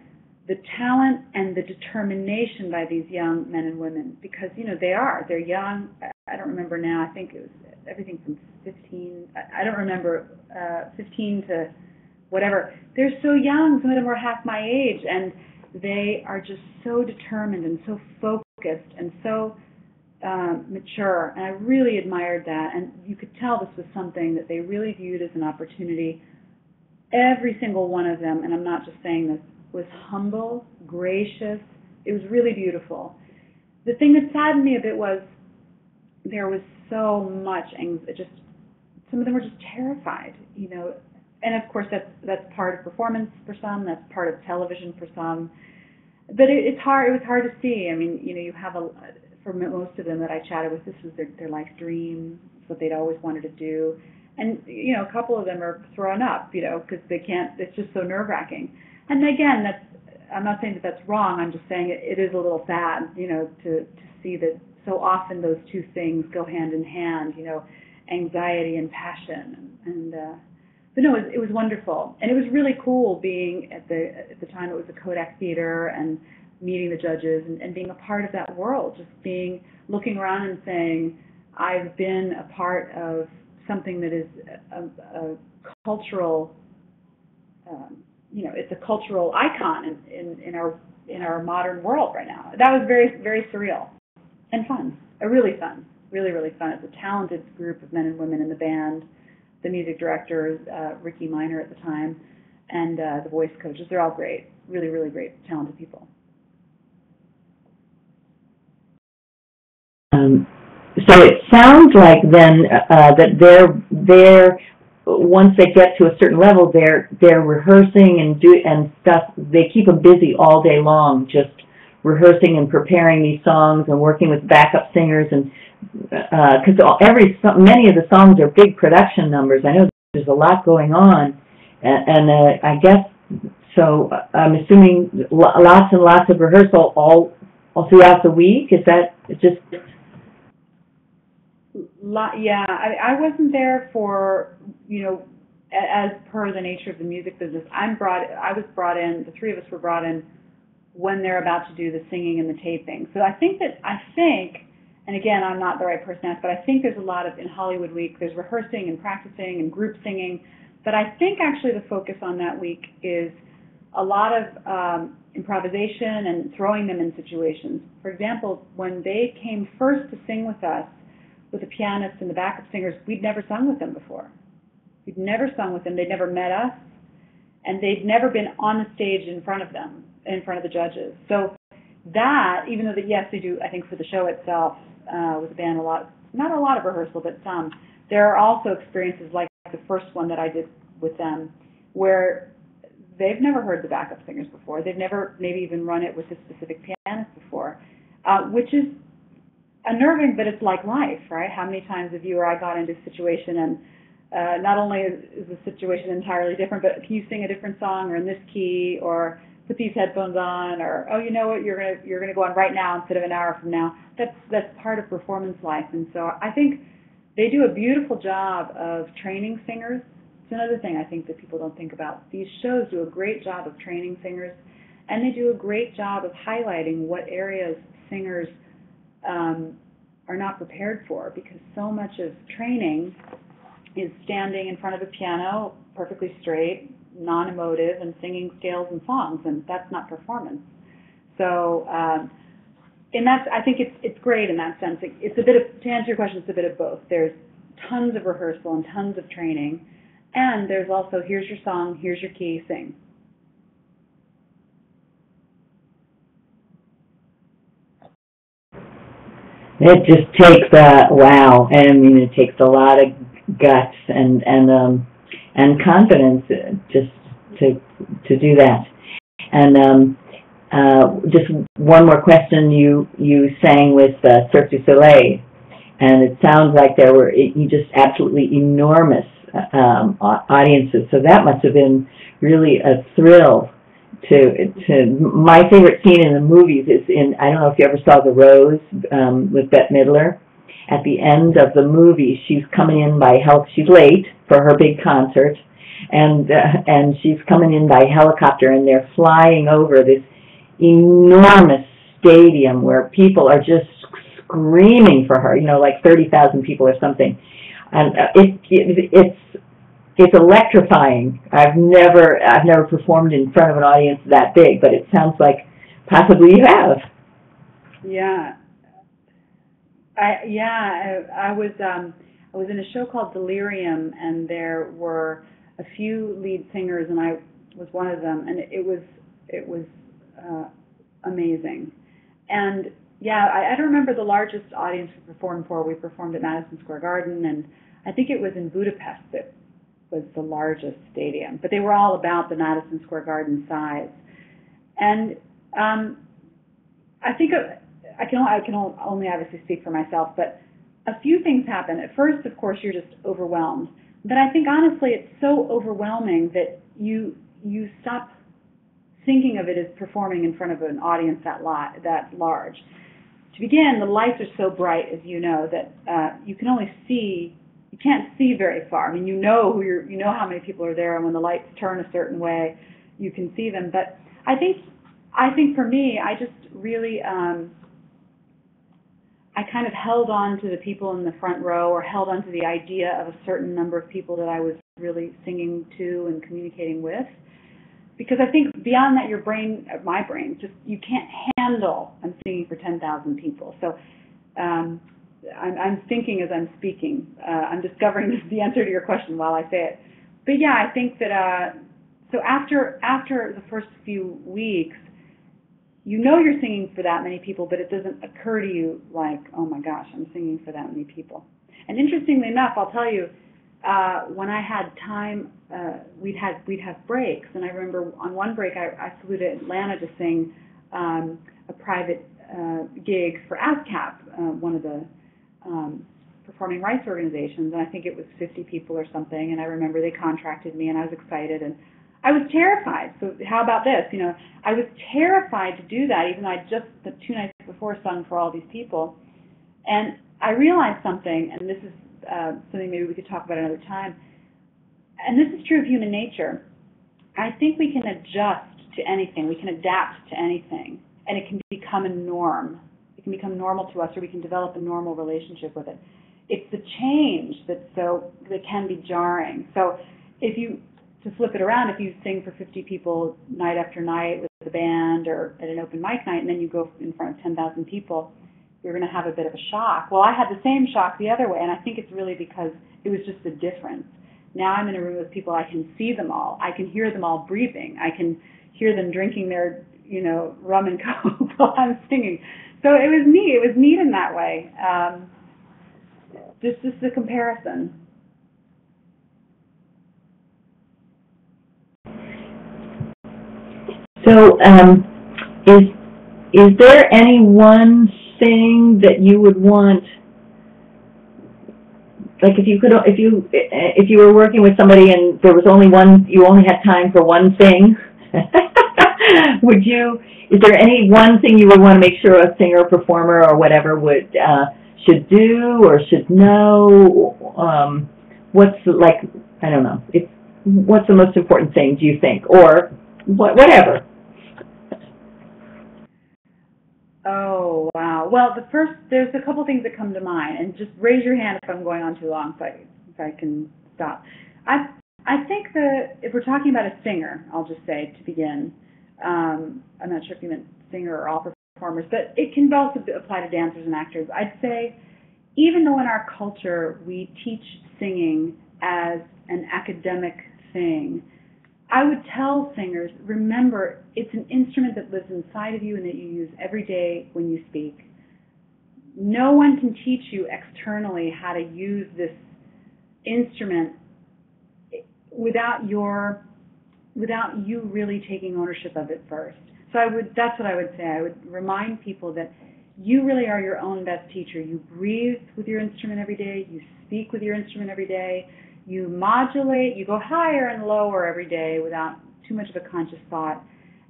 the talent and the determination by these young men and women, because, they're young. I don't remember now. I think it was everything from 15. I don't remember 15 to whatever. They're so young. Some of them were half my age, and they are just so determined and so focused and so mature, and I really admired that. And you could tell this was something that they really viewed as an opportunity. Every single one of them, and I'm not just saying this, was humble, gracious. It was really beautiful. The thing that saddened me a bit was there was so much just some of them were just terrified, you know. And of course that's part of performance for some, that's part of television for some. But it's hard. It was hard to see. I mean, you know, you have for most of them that I chatted with, this was their life dream. It's what they'd always wanted to do. And you know, a couple of them are thrown up, you know, because they can't. It's just so nerve-wracking. And again, I'm not saying that that's wrong. I'm just saying it is a little sad, you know, to see that so often those two things go hand in hand, you know, anxiety and passion. But no, it was wonderful, and it was really cool being at the time it was the Kodak Theater and meeting the judges and being a part of that world, just looking around and saying, I've been a part of something that is a cultural, you know, it's a cultural icon in our modern world right now. That was very, very surreal and fun. Really fun, really fun. It's a talented group of men and women in the band. The music director, Ricky Miner at the time, and the voice coaches. They're all great, really, really great, talented people. So it sounds like then that they're once they get to a certain level, they're rehearsing and stuff. They keep them busy all day long, just rehearsing and preparing these songs and working with backup singers, and because many of the songs are big production numbers. I know there's a lot going on, and I guess so. I'm assuming lots and lots of rehearsal all throughout the week. Is that just? Yeah, I wasn't there for, you know, as per the nature of the music business. I was brought in. The three of us were brought in when they're about to do the singing and the taping. So I think, and again, I'm not the right person to ask, but I think there's a lot of, in Hollywood Week, there's rehearsing and practicing and group singing. But I think actually the focus on that week is a lot of improvisation and throwing them in situations. For example, when they came first to sing with us, with the pianists and the backup singers, we'd never sung with them before. We'd never sung with them. They'd never met us, and they'd never been on the stage in front of them, in front of the judges. So that, even though yes, they do, I think for the show itself, with the band, not a lot of rehearsal, but some. There are also experiences like the first one that I did with them, where they've never heard the backup singers before. They've never maybe even run it with a specific pianist before, which is unnerving, but it's like life, right? How many times have you or I got into a situation and not only is the situation entirely different, but can you sing a different song or in this key or put these headphones on, or oh, you know what, you're gonna go on right now instead of an hour from now. That's part of performance life, and so I think they do a beautiful job of training singers. It's another thing I think that people don't think about. These shows do a great job of training singers, and they do a great job of highlighting what areas singers are not prepared for, because so much of training is standing in front of a piano perfectly straight, non-emotive, and singing scales and songs, and that's not performance. So and I think it's great in that sense. It's a bit of, to answer your question, it's a bit of both. There's tons of rehearsal and tons of training, and there's also, here's your song, here's your key, sing. It just takes wow. I mean, it takes a lot of guts and confidence just to do that. And just one more question. You sang with Cirque du Soleil, and it sounds like there were just absolutely enormous audiences. So that must have been really a thrill. My favorite scene in the movies is I don't know if you ever saw The Rose with Bette Midler. At the end of the movie, she's coming in she's late for her big concert, and she's coming in by helicopter, and they're flying over this enormous stadium where people are just screaming for her, like 30,000 people or something. And it's it's electrifying. I've never performed in front of an audience that big, but it sounds like possibly you have. Yeah. I was in a show called Delirium, and there were a few lead singers, and I was one of them, and it was uh, amazing. And yeah, I don't remember the largest audience we performed for. We performed at Madison Square Garden, and I think it was in Budapest that was the largest stadium. But they were all about the Madison Square Garden size. And I think I can only obviously speak for myself, but a few things happen. At first, of course, you're just overwhelmed. But I think honestly, it's so overwhelming that you stop thinking of it as performing in front of an audience that large. To begin, the lights are so bright, as you know, that you can't see very far. I mean, you know how many people are there, and when the lights turn a certain way, you can see them. But I think for me, I just really I kind of held on to the people in the front row, or held on to the idea of a certain number of people that I was really singing to and communicating with. Because I think beyond that, my brain, just you can't handle. I'm singing for 10,000 people, so I'm thinking as I'm speaking. I'm discovering the answer to your question while I say it. But yeah, I think that so after the first few weeks, you know you're singing for that many people, but it doesn't occur to you like, oh my gosh, I'm singing for that many people. And interestingly enough, I'll tell you, when I had time, we'd have breaks, and I remember on one break I flew to Atlanta to sing a private gig for ASCAP, one of the performing rights organizations, and I think it was 50 people or something. And I remember they contracted me, and I was excited, and I was terrified. So how about this? I was terrified to do that, even though I just the 2 nights before sung for all these people. And I realized something, and this is something maybe we could talk about another time. And this is true of human nature. I think we can adjust to anything. We can adapt to anything, and it can become a norm. It can become normal to us, or we can develop a normal relationship with it. It's the change that can be jarring. So to flip it around, if you sing for 50 people night after night with a band or at an open mic night, and then you go in front of 10,000 people, you're going to have a bit of a shock. Well, I had the same shock the other way, and I think it's really because it was just the difference. Now I'm in a room with people, I can see them all. I can hear them all breathing. I can hear them drinking their, rum and coke while I'm singing. So it was neat. It was neat in that way. This is the comparison. So, is there any one thing that you would want, like if you were working with somebody and there was you only had time for one thing, is there any one thing you would want to make sure a singer, or performer, or whatever should do or should know? I don't know. What's the most important thing, do you think, or whatever? Oh, wow. Well, there's a couple things that come to mind, and just raise your hand if I'm going on too long, so I can stop. I think that if we're talking about a singer, I'll just say to begin, I'm not sure if you meant singer or all performers, but it can also apply to dancers and actors. I'd say, even though in our culture we teach singing as an academic thing, I would tell singers, remember, it's an instrument that lives inside of you and that you use every day when you speak. No one can teach you externally how to use this instrument without you really taking ownership of it first. So that's what I would say. I would remind people that you really are your own best teacher. You breathe with your instrument every day. You speak with your instrument every day. You modulate, you go higher and lower every day without too much of a conscious thought.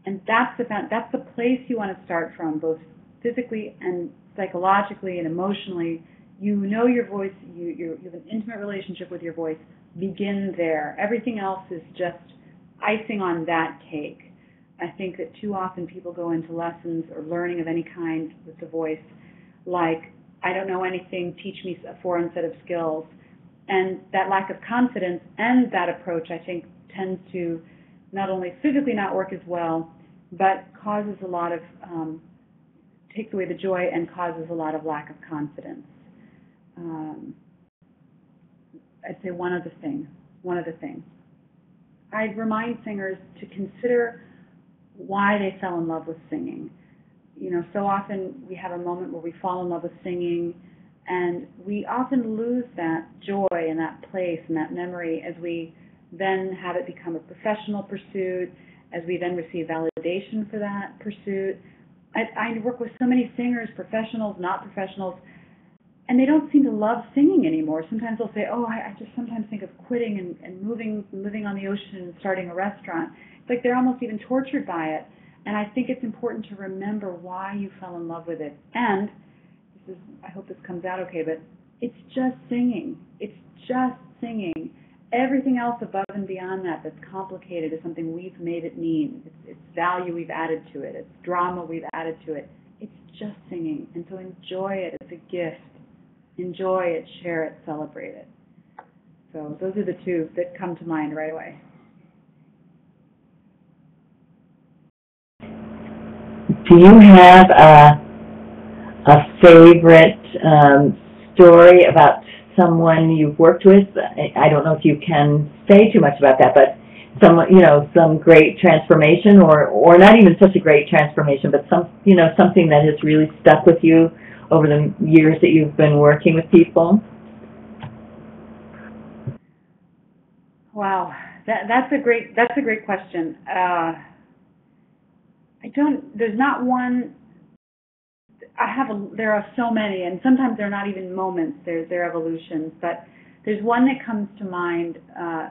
And that's the place you want to start from, both physically and psychologically and emotionally. You know your voice, you have an intimate relationship with your voice. Begin there. Everything else is just icing on that cake. I think that too often people go into lessons or learning of any kind with the voice like, I don't know anything, teach me a foreign set of skills. And that lack of confidence and that approach, I think, tends to not only physically not work as well, but causes a lot of, takes away the joy and causes a lot of lack of confidence. I'd say one other thing. I'd remind singers to consider why they fell in love with singing. You know, so often we have a moment where we fall in love with singing, and we often lose that joy and that place and that memory as we then have it become a professional pursuit, as we then receive validation for that pursuit. I work with so many singers, professionals, not professionals, and they don't seem to love singing anymore. Sometimes they'll say, oh, I just sometimes think of quitting and moving, living on the ocean and starting a restaurant. It's like they're almost even tortured by it. And I think it's important to remember why you fell in love with it. And this is, I hope this comes out okay, but it's just singing. It's just singing. Everything else above and beyond that that's complicated is something we've made it mean. It's value we've added to it. It's drama we've added to it. It's just singing. And so enjoy it. It's a gift. Enjoy it, share it, celebrate it. So those are the two that come to mind right away. Do you have a favorite story about someone you've worked with? I don't know if you can say too much about that, but some great transformation, or not even such a great transformation, but something that has really stuck with you over the years that you've been working with people? Wow, that's a great question. There's not one. There are so many, and sometimes they're not even moments. They're evolutions. But there's one that comes to mind. I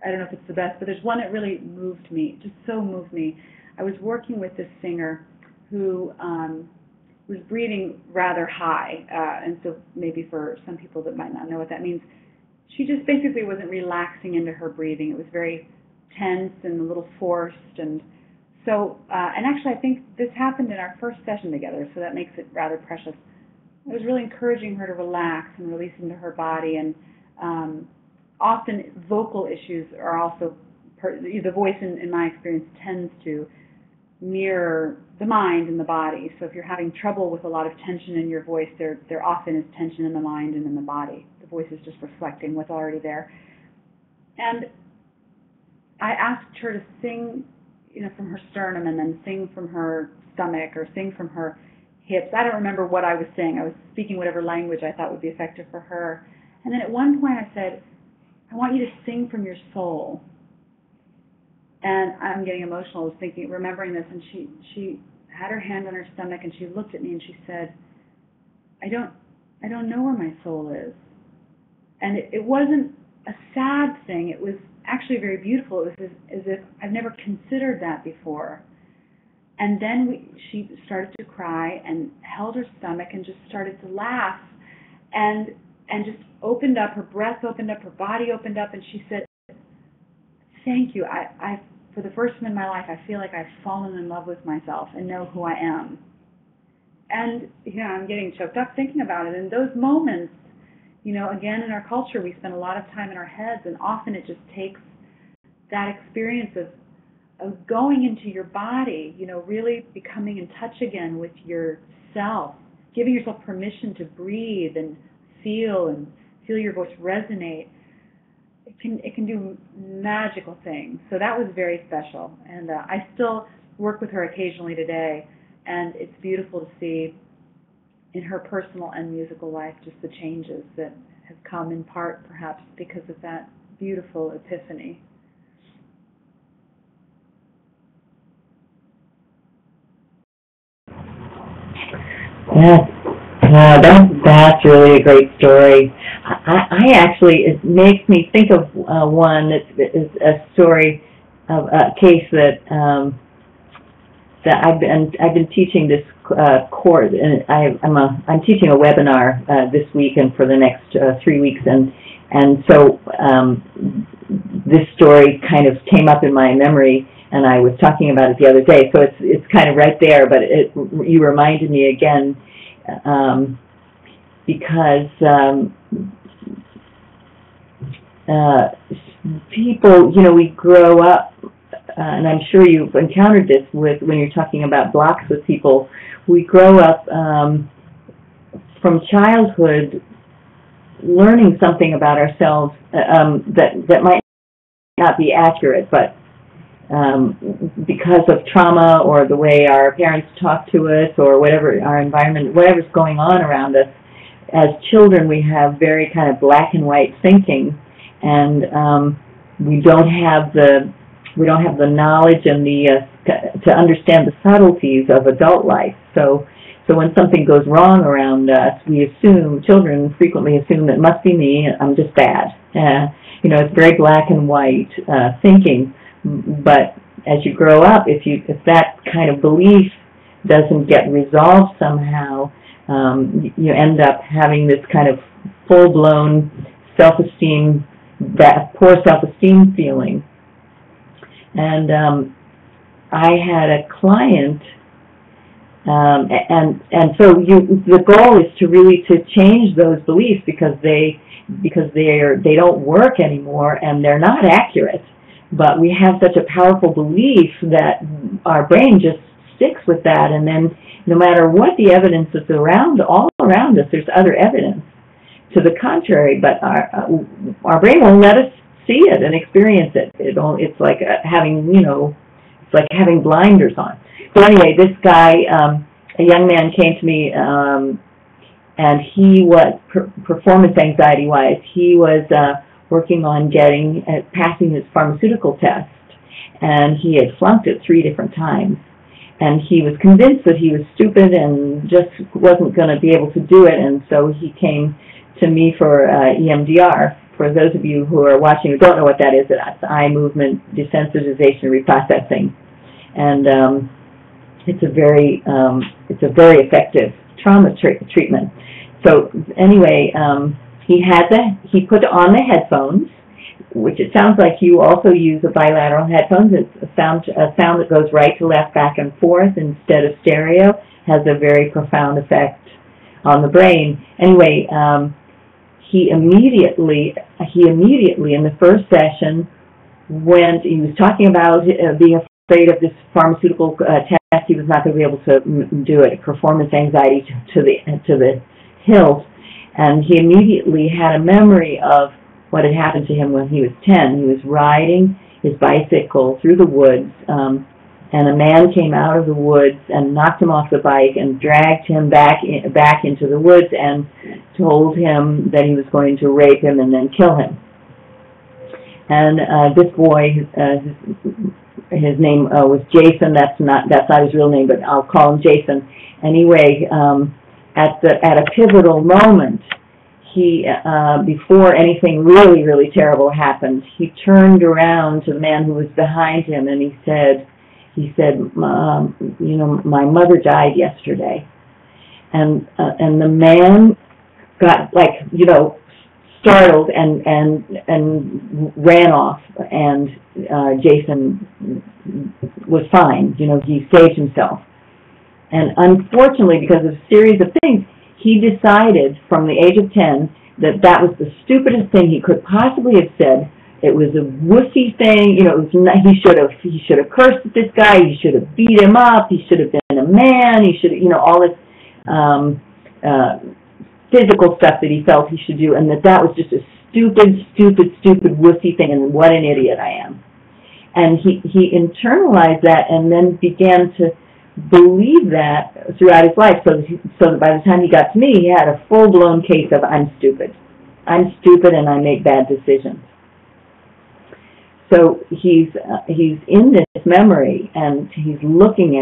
don't know if it's the best, but there's one that really moved me. Just so moved me. I was working with this singer who was breathing rather high, and so maybe for some people that might not know what that means, she just basically wasn't relaxing into her breathing. It was very tense and a little forced, and so, and actually I think this happened in our first session together, so that makes it rather precious. I was really encouraging her to relax and release into her body, and often vocal issues are also, the voice in my experience tends to mirror the mind and the body. So if you're having trouble with a lot of tension in your voice, there often is tension in the mind and in the body. The voice is just reflecting what's already there. And I asked her to sing, from her sternum, and then sing from her stomach or sing from her hips. I don't remember what I was saying. I was speaking whatever language I thought would be effective for her. And then at one point I said, I want you to sing from your soul. And I'm getting emotional. I was remembering this, and she had her hand on her stomach, and she looked at me and she said, I don't know where my soul is. And it wasn't a sad thing. It was actually very beautiful. It was as if I've never considered that before. And then she started to cry and held her stomach and just started to laugh, and just opened up. Her breath opened up. Her body opened up, and she said, thank you. I for the first time in my life, I feel like I've fallen in love with myself and know who I am. And, I'm getting choked up thinking about it. And those moments, again, in our culture, we spend a lot of time in our heads, and often it just takes that experience of going into your body, really becoming in touch again with yourself, giving yourself permission to breathe and feel your voice resonate. It can do magical things. So that was very special, and I still work with her occasionally today, and it's beautiful to see in her personal and musical life just the changes that have come in part perhaps because of that beautiful epiphany. That's really a great story. I actually, it makes me think of one that is a story of a case that I've been teaching this course, and I'm teaching a webinar this week and for the next 3 weeks, and so this story kind of came up in my memory, and I was talking about it the other day. So it's kind of right there, but you reminded me again. Because people, we grow up, and I'm sure you've encountered this when you're talking about blocks with people. We grow up from childhood learning something about ourselves that might not be accurate, but because of trauma or the way our parents talk to us or whatever our environment, whatever's going on around us, as children we have very kind of black and white thinking, and we don't have the knowledge and to understand the subtleties of adult life. So when something goes wrong around us, children frequently assume it must be me, I'm just bad. It's very black and white thinking. But as you grow up, if that kind of belief doesn't get resolved somehow, you end up having this kind of full-blown self-esteem, that poor self-esteem feeling. And I had a client, and so the goal is to really to change those beliefs because they don't work anymore and they're not accurate. But we have such a powerful belief that our brain just sticks with that, and then no matter what the evidence is all around us, there's other evidence to the contrary, but our brain won't let us see it and experience it. It's like having blinders on. So anyway, this guy, a young man, came to me, and he was performance anxiety-wise. He was working on passing his pharmaceutical test, and he had flunked it 3 different times. And he was convinced that he was stupid and just wasn't going to be able to do it, and so he came to me for EMDR. For those of you who are watching who don't know what that is, it's eye movement desensitization reprocessing, and it's a very effective trauma treatment. So anyway, he put on the headphones, which it sounds like you also use a bilateral headphones. It's a sound that goes right to left, back and forth instead of stereo. Has a very profound effect on the brain. Anyway, he immediately in the first session he was talking about being afraid of this pharmaceutical test. He was not going to be able to do it. Performance anxiety to the hilt, and he immediately had a memory of what had happened to him when he was 10. He was riding his bicycle through the woods, and a man came out of the woods and knocked him off the bike and dragged him back into the woods and told him that he was going to rape him and then kill him. And this boy, his name was Jason. That's not his real name, but I'll call him Jason. Anyway, at a pivotal moment, he before anything really, really terrible happened, he turned around to the man who was behind him and he said, my mother died yesterday. And the man got startled and ran off, and Jason was fine. He saved himself. And unfortunately, because of a series of things, he decided from the age of 10 that was the stupidest thing he could possibly have said. It was a wussy thing. He should have cursed at this guy. He should have beat him up. He should have been a man. He should have, all this physical stuff that he felt he should do, and that was just a stupid wussy thing, and what an idiot I am. And he internalized that and then began to believe that throughout his life, so that by the time he got to me, he had a full-blown case of I'm stupid and I make bad decisions. So he's in this memory, and he's seeing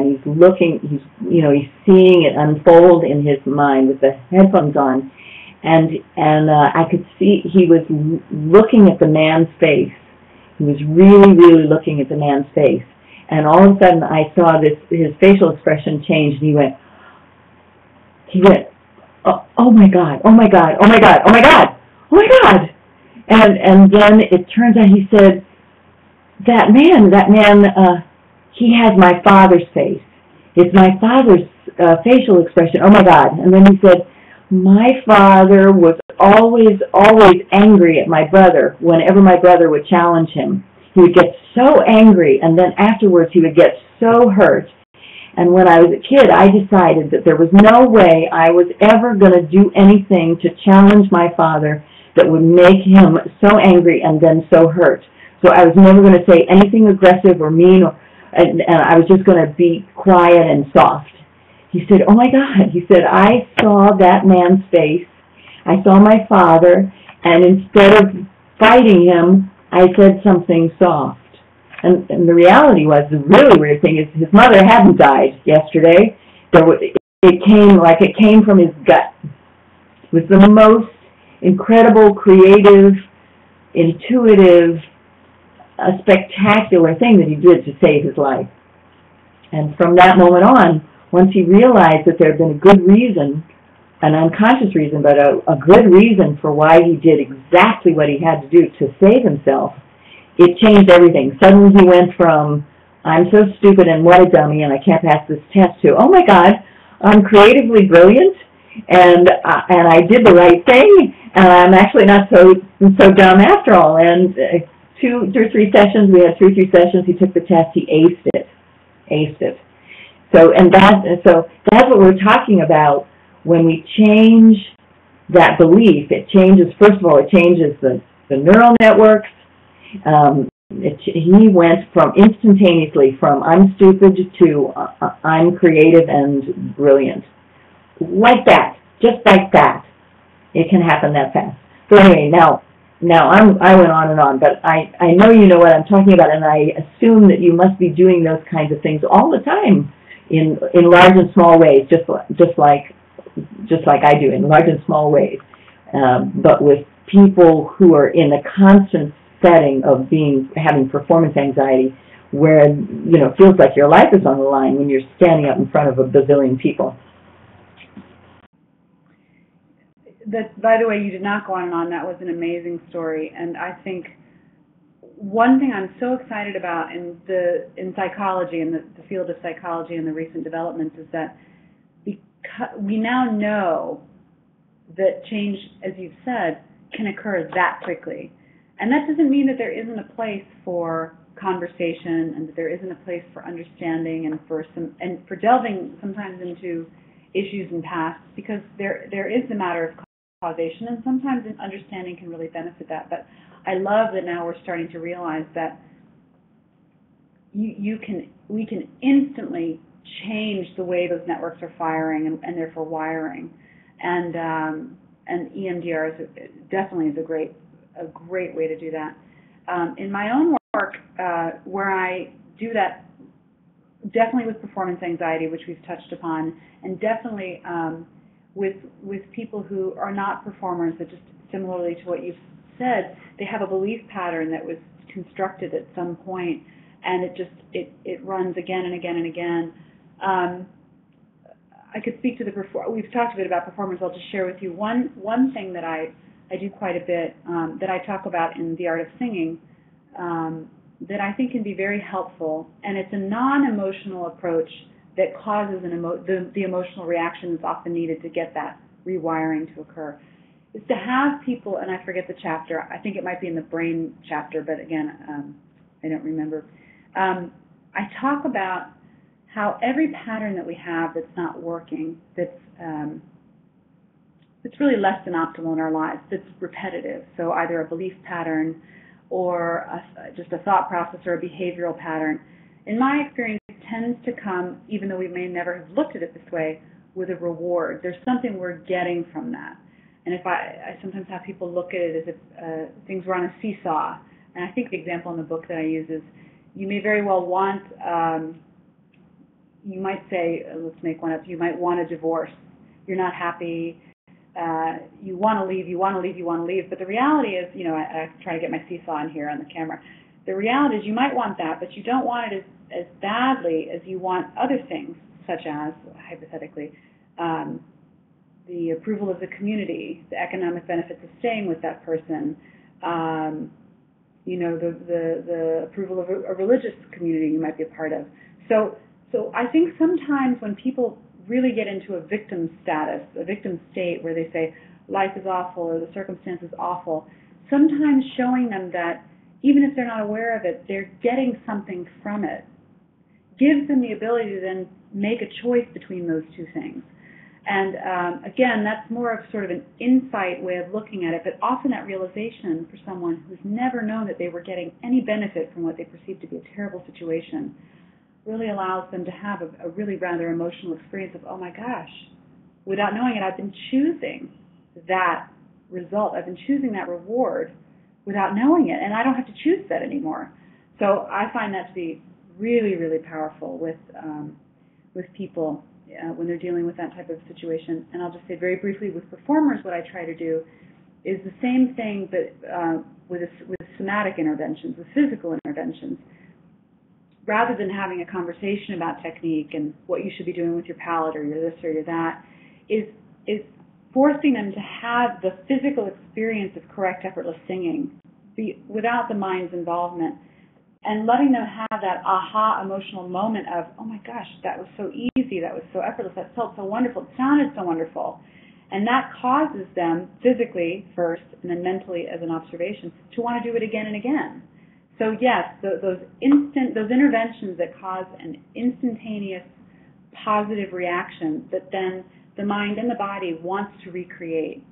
it unfold in his mind with the headphones on, and I could see he was looking at the man's face. He was really, really looking at the man's face, and all of a sudden I saw his facial expression change, and he went, oh my God, oh my God, oh my God, oh my God, oh my God, and then it turns out he said, that man, he has my father's face. It's my father's facial expression. Oh my God. And then he said, my father was always, always angry at my brother whenever my brother would challenge him. He would get so angry, and then afterwards he would get so hurt. And when I was a kid, I decided that there was no way I was ever going to do anything to challenge my father that would make him so angry and then so hurt. So I was never going to say anything aggressive or mean, and I was just going to be quiet and soft. He said, "Oh my God," he said, "I saw that man's face. I saw my father, and instead of fighting him, I said something soft." And the reality was, the really weird thing is, his mother hadn't died yesterday. It came from his gut. It was the most incredible, creative, intuitive, spectacular thing that he did to save his life. And from that moment on, once he realized that there had been a good reason, an unconscious reason, but a good reason for why he did exactly what he had to do to save himself, it changed everything. Suddenly he went from, "I'm so stupid and what a dummy and I can't pass this test," to, "Oh my God, I'm creatively brilliant and I did the right thing and I'm actually not so dumb after all." And 2 or 3 sessions, we had 2 or 3 sessions, he took the test, he aced it. So that's what we're talking about when we change that belief. It changes, first of all, it changes the neural networks. He went from instantaneously from "I'm stupid" to "I'm creative and brilliant." Like that, just like that. It can happen that fast. So anyway, now I went on and on, but I know you know what I'm talking about, and I assume that you must be doing those kinds of things all the time in large and small ways, just like I do in large and small ways, but with people who are in a constant setting of having performance anxiety, where it feels like your life is on the line when you're standing up in front of a bazillion people. By the way, you did not go on and on. That was an amazing story, and I think one thing I'm so excited about in psychology, in the field of psychology and the recent developments, is that because we now know that change, as you've said, can occur that quickly. And that doesn't mean that there isn't a place for conversation and that there isn't a place for understanding and for delving sometimes into issues and past, because there is the matter of causation, and sometimes understanding can really benefit that. But I love that now we're starting to realize that we can instantly change the way those networks are firing and therefore wiring, and EMDR definitely is a great way to do that. In my own work, where I do that, definitely with performance anxiety, which we've touched upon, and definitely with people who are not performers, but just similarly to what you've said, they have a belief pattern that was constructed at some point, and it runs again and again and again. I could speak to we've talked a bit about performers. I'll just share with you one thing that I do quite a bit, that I talk about in The Art of Singing, that I think can be very helpful, and it's a non-emotional approach that causes the emotional reaction that's often needed to get that rewiring to occur. Is to have people, and I forget the chapter, I think it might be in the brain chapter, but again, I don't remember. I talk about how every pattern that we have that's not working, that's really less than optimal in our lives, that's repetitive, so either a belief pattern or just a thought process or a behavioral pattern, in my experience, tends to come, even though we may never have looked at it this way, with a reward. There's something we're getting from that. And if I sometimes have people look at it as if things were on a seesaw. And I think the example in the book that I use is, you may very well want, you might say, let's make one up, you might want a divorce. You're not happy. You want to leave, but the reality is, I try to get my seesaw in here on the camera. The reality is you might want that, but you don't want it as badly as you want other things, such as, hypothetically, the approval of the community, the economic benefits of staying with that person, the approval of a religious community you might be a part of. So I think sometimes when people really get into a victim status, a victim state where they say, life is awful or the circumstance is awful, sometimes showing them that even if they're not aware of it, they're getting something from it, gives them the ability to then make a choice between those two things. And again, that's more of sort of an insight way of looking at it, but often that realization for someone who's never known that they were getting any benefit from what they perceived to be a terrible situation really allows them to have a really rather emotional experience of, oh my gosh, without knowing it, I've been choosing that result. I've been choosing that reward without knowing it, and I don't have to choose that anymore. So I find that to be really, really powerful with people when they're dealing with that type of situation. And I'll just say very briefly, with performers, what I try to do is the same thing, but with somatic interventions, with physical interventions. Rather than having a conversation about technique and what you should be doing with your palate or your this or your that, is forcing them to have the physical experience of correct, effortless singing without the mind's involvement, and letting them have that aha emotional moment of, oh my gosh, that was so easy, that was so effortless, that felt so wonderful, it sounded so wonderful. And that causes them physically first and then mentally as an observation to want to do it again and again. So yes, those interventions that cause an instantaneous positive reaction that then the mind and the body wants to recreate,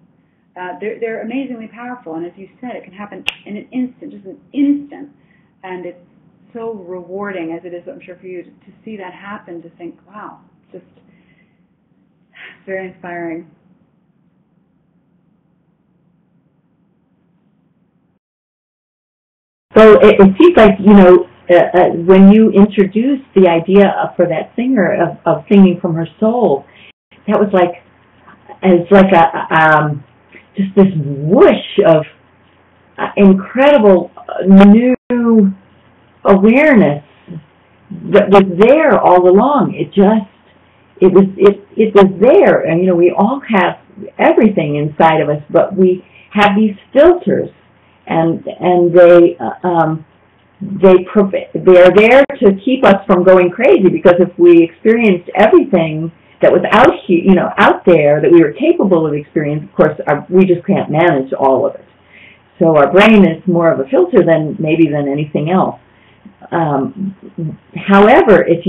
they're amazingly powerful. And as you said, it can happen in an instant, just an instant. And it's so rewarding, as it is, I'm sure, for you to see that happen, to think, wow, it's just very inspiring. So it seems like, when you introduced the idea for that singer of singing from her soul, that was like, it's like just this whoosh of incredible new awareness that was there all along. It was there, and we all have everything inside of us, but we have these filters, and they are there to keep us from going crazy, because if we experienced everything that was out there that we were capable of experiencing, of course, we just can't manage all of it. So our brain is more of a filter than anything else. However, if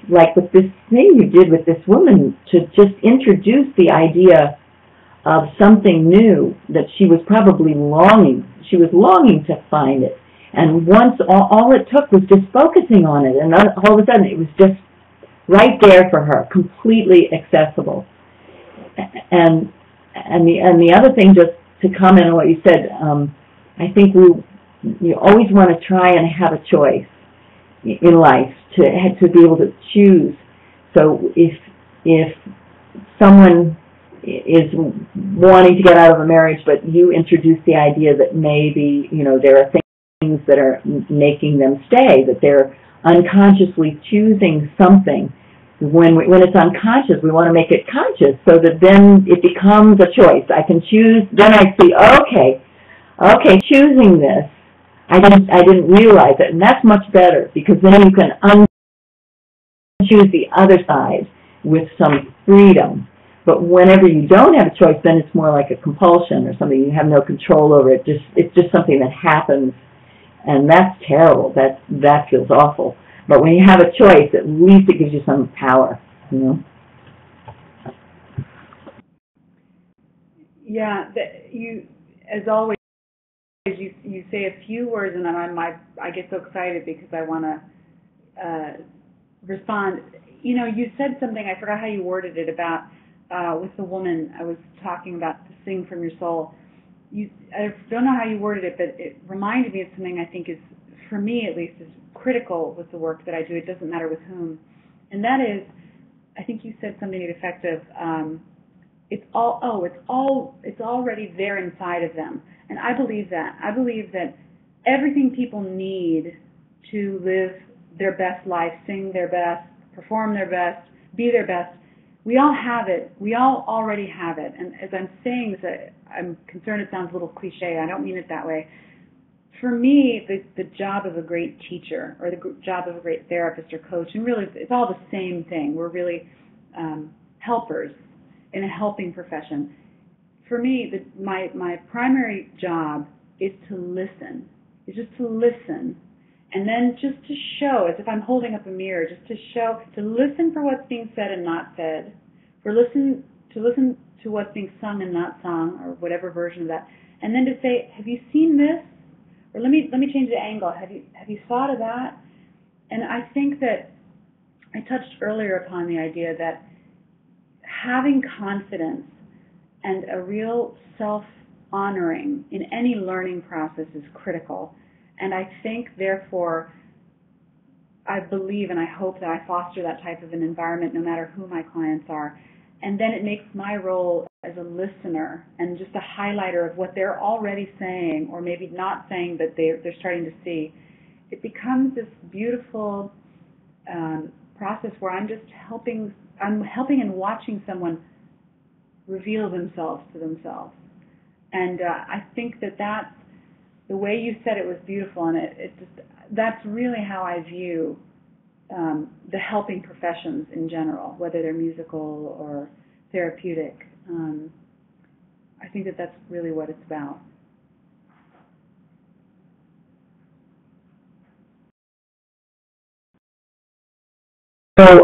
like with this thing you did with this woman, to just introduce the idea of something new that she was probably longing to find it, and once all it took was just focusing on it, and all of a sudden it was just right there for her, completely accessible. And the other thing, just to comment on what you said, I think you always want to try and have a choice in life to be able to choose. So if someone is wanting to get out of a marriage, but you introduce the idea that maybe there are things that are making them stay, that they're unconsciously choosing something. When it's unconscious, we want to make it conscious, so that then it becomes a choice. I can choose. Then I see, okay, choosing this. I didn't realize it, and that's much better, because then you can unchoose the other side with some freedom. But whenever you don't have a choice, then it's more like a compulsion or something. You have no control over it. It's just something that happens, and that's terrible. That feels awful. But when you have a choice, at least it gives you some power, Yeah, you, as always, you say a few words, and then I get so excited because I want to respond. You said something, I forgot how you worded it, about with the woman I was talking about, to sing from your soul. I don't know how you worded it, but it reminded me of something I think is, for me at least, is critical with the work that I do. It doesn't matter with whom. And that is, I think you said something to the effect of, it's already there inside of them. And I believe that. I believe that everything people need to live their best life, sing their best, perform their best, be their best, we all have it. We all already have it. And as I'm saying this, I'm concerned it sounds a little cliche. I don't mean it that way. For me, the job of a great teacher, or the job of a great therapist or coach, and really it's all the same thing. We're really helpers. in a helping profession. For me, my primary job is to listen. Is just to listen, and then just to show, as if I'm holding up a mirror, just to show, to listen for what's being said and not said, to listen to what's being sung and not sung, or whatever version of that, and then to say, have you seen this? Or let me change the angle. Have you thought of that? And I think that I touched earlier upon the idea that having confidence and a real self-honoring in any learning process is critical. And I think, therefore, I believe and I hope that I foster that type of an environment no matter who my clients are. And then it makes my role as a listener and just a highlighter of what they're already saying, or maybe not saying, but they're starting to see. It becomes this beautiful process where I'm helping and watching someone reveal themselves to themselves. And I think that that's, the way you said it was beautiful, and that's really how I view the helping professions in general, whether they're musical or therapeutic. I think that that's really what it's about. So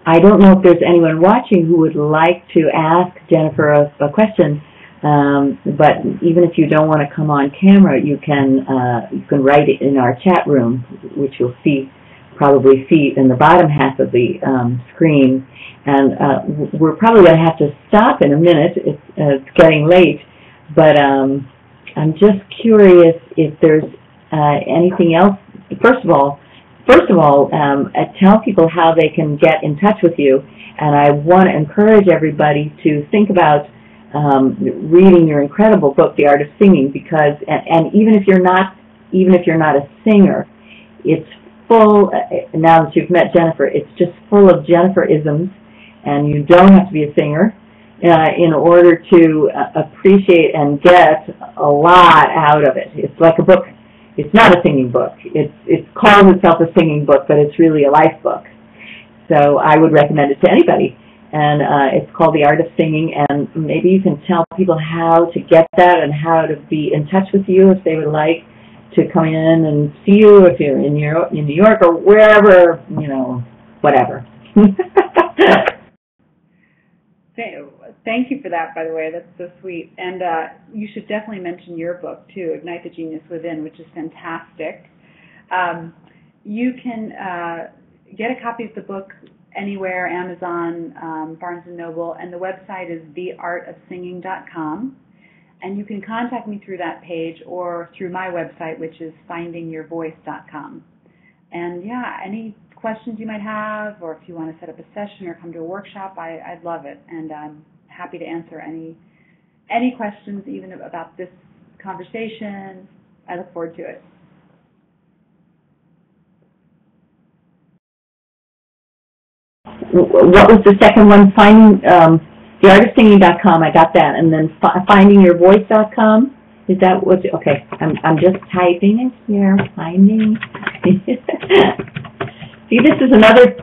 I don't know if there's anyone watching who would like to ask Jennifer a question, but even if you don't want to come on camera, you can write it in our chat room, which you'll probably see in the bottom half of the screen. And we're probably going to have to stop in a minute. It's getting late, but I'm just curious if there's anything else. First of all, tell people how they can get in touch with you, and I want to encourage everybody to think about reading your incredible book, The Art of Singing, because and even if you're not a singer, it's full. Now that you've met Jennifer, it's just full of Jennifer-isms, and you don't have to be a singer in order to appreciate and get a lot out of it. It's like a book. It's not a singing book. It calls itself a singing book, but it's really a life book. So I would recommend it to anybody. And it's called The Art of Singing, and maybe you can tell people how to get that and how to be in touch with you if they would like to come in and see you if you're in New York or wherever, whatever. Thank you for that, by the way. That's so sweet. And you should definitely mention your book, too, Ignite the Genius Within, which is fantastic. You can get a copy of the book anywhere, Amazon, Barnes & Noble, and the website is theartofsinging.com. And you can contact me through that page or through my website, which is findingyourvoice.com. And, yeah, any questions you might have, or if you want to set up a session or come to a workshop, I'd love it. And I'm happy to answer any questions, even about this conversation. I look forward to it. What was the second one? Theartofsinging.com. I got that, and then findingyourvoice.com. Is that what's okay? I'm just typing it here. Finding. See, this is another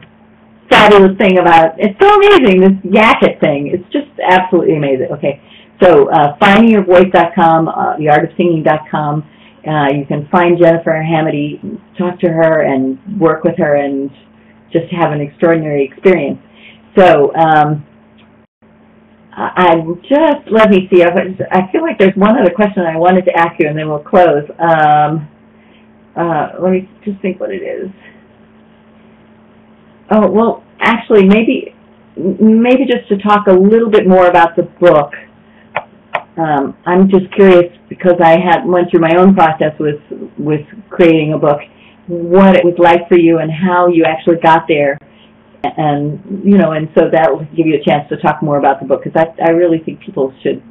fabulous thing about it's so amazing, this Yakit thing. It's just absolutely amazing. Okay, so findingyourvoice.com, theartofsinging.com. You can find Jennifer Hamady, talk to her, and work with her, and just have an extraordinary experience. So let me see. I feel like there's one other question I wanted to ask you, and then we'll close. Let me just think what it is. Oh, well, actually, maybe just to talk a little bit more about the book. I'm just curious, because I went through my own process with creating a book, what it was like for you and how you actually got there. And so that will give you a chance to talk more about the book, because I really think people should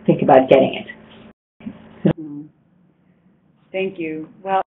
think about getting it. Thank you. Well,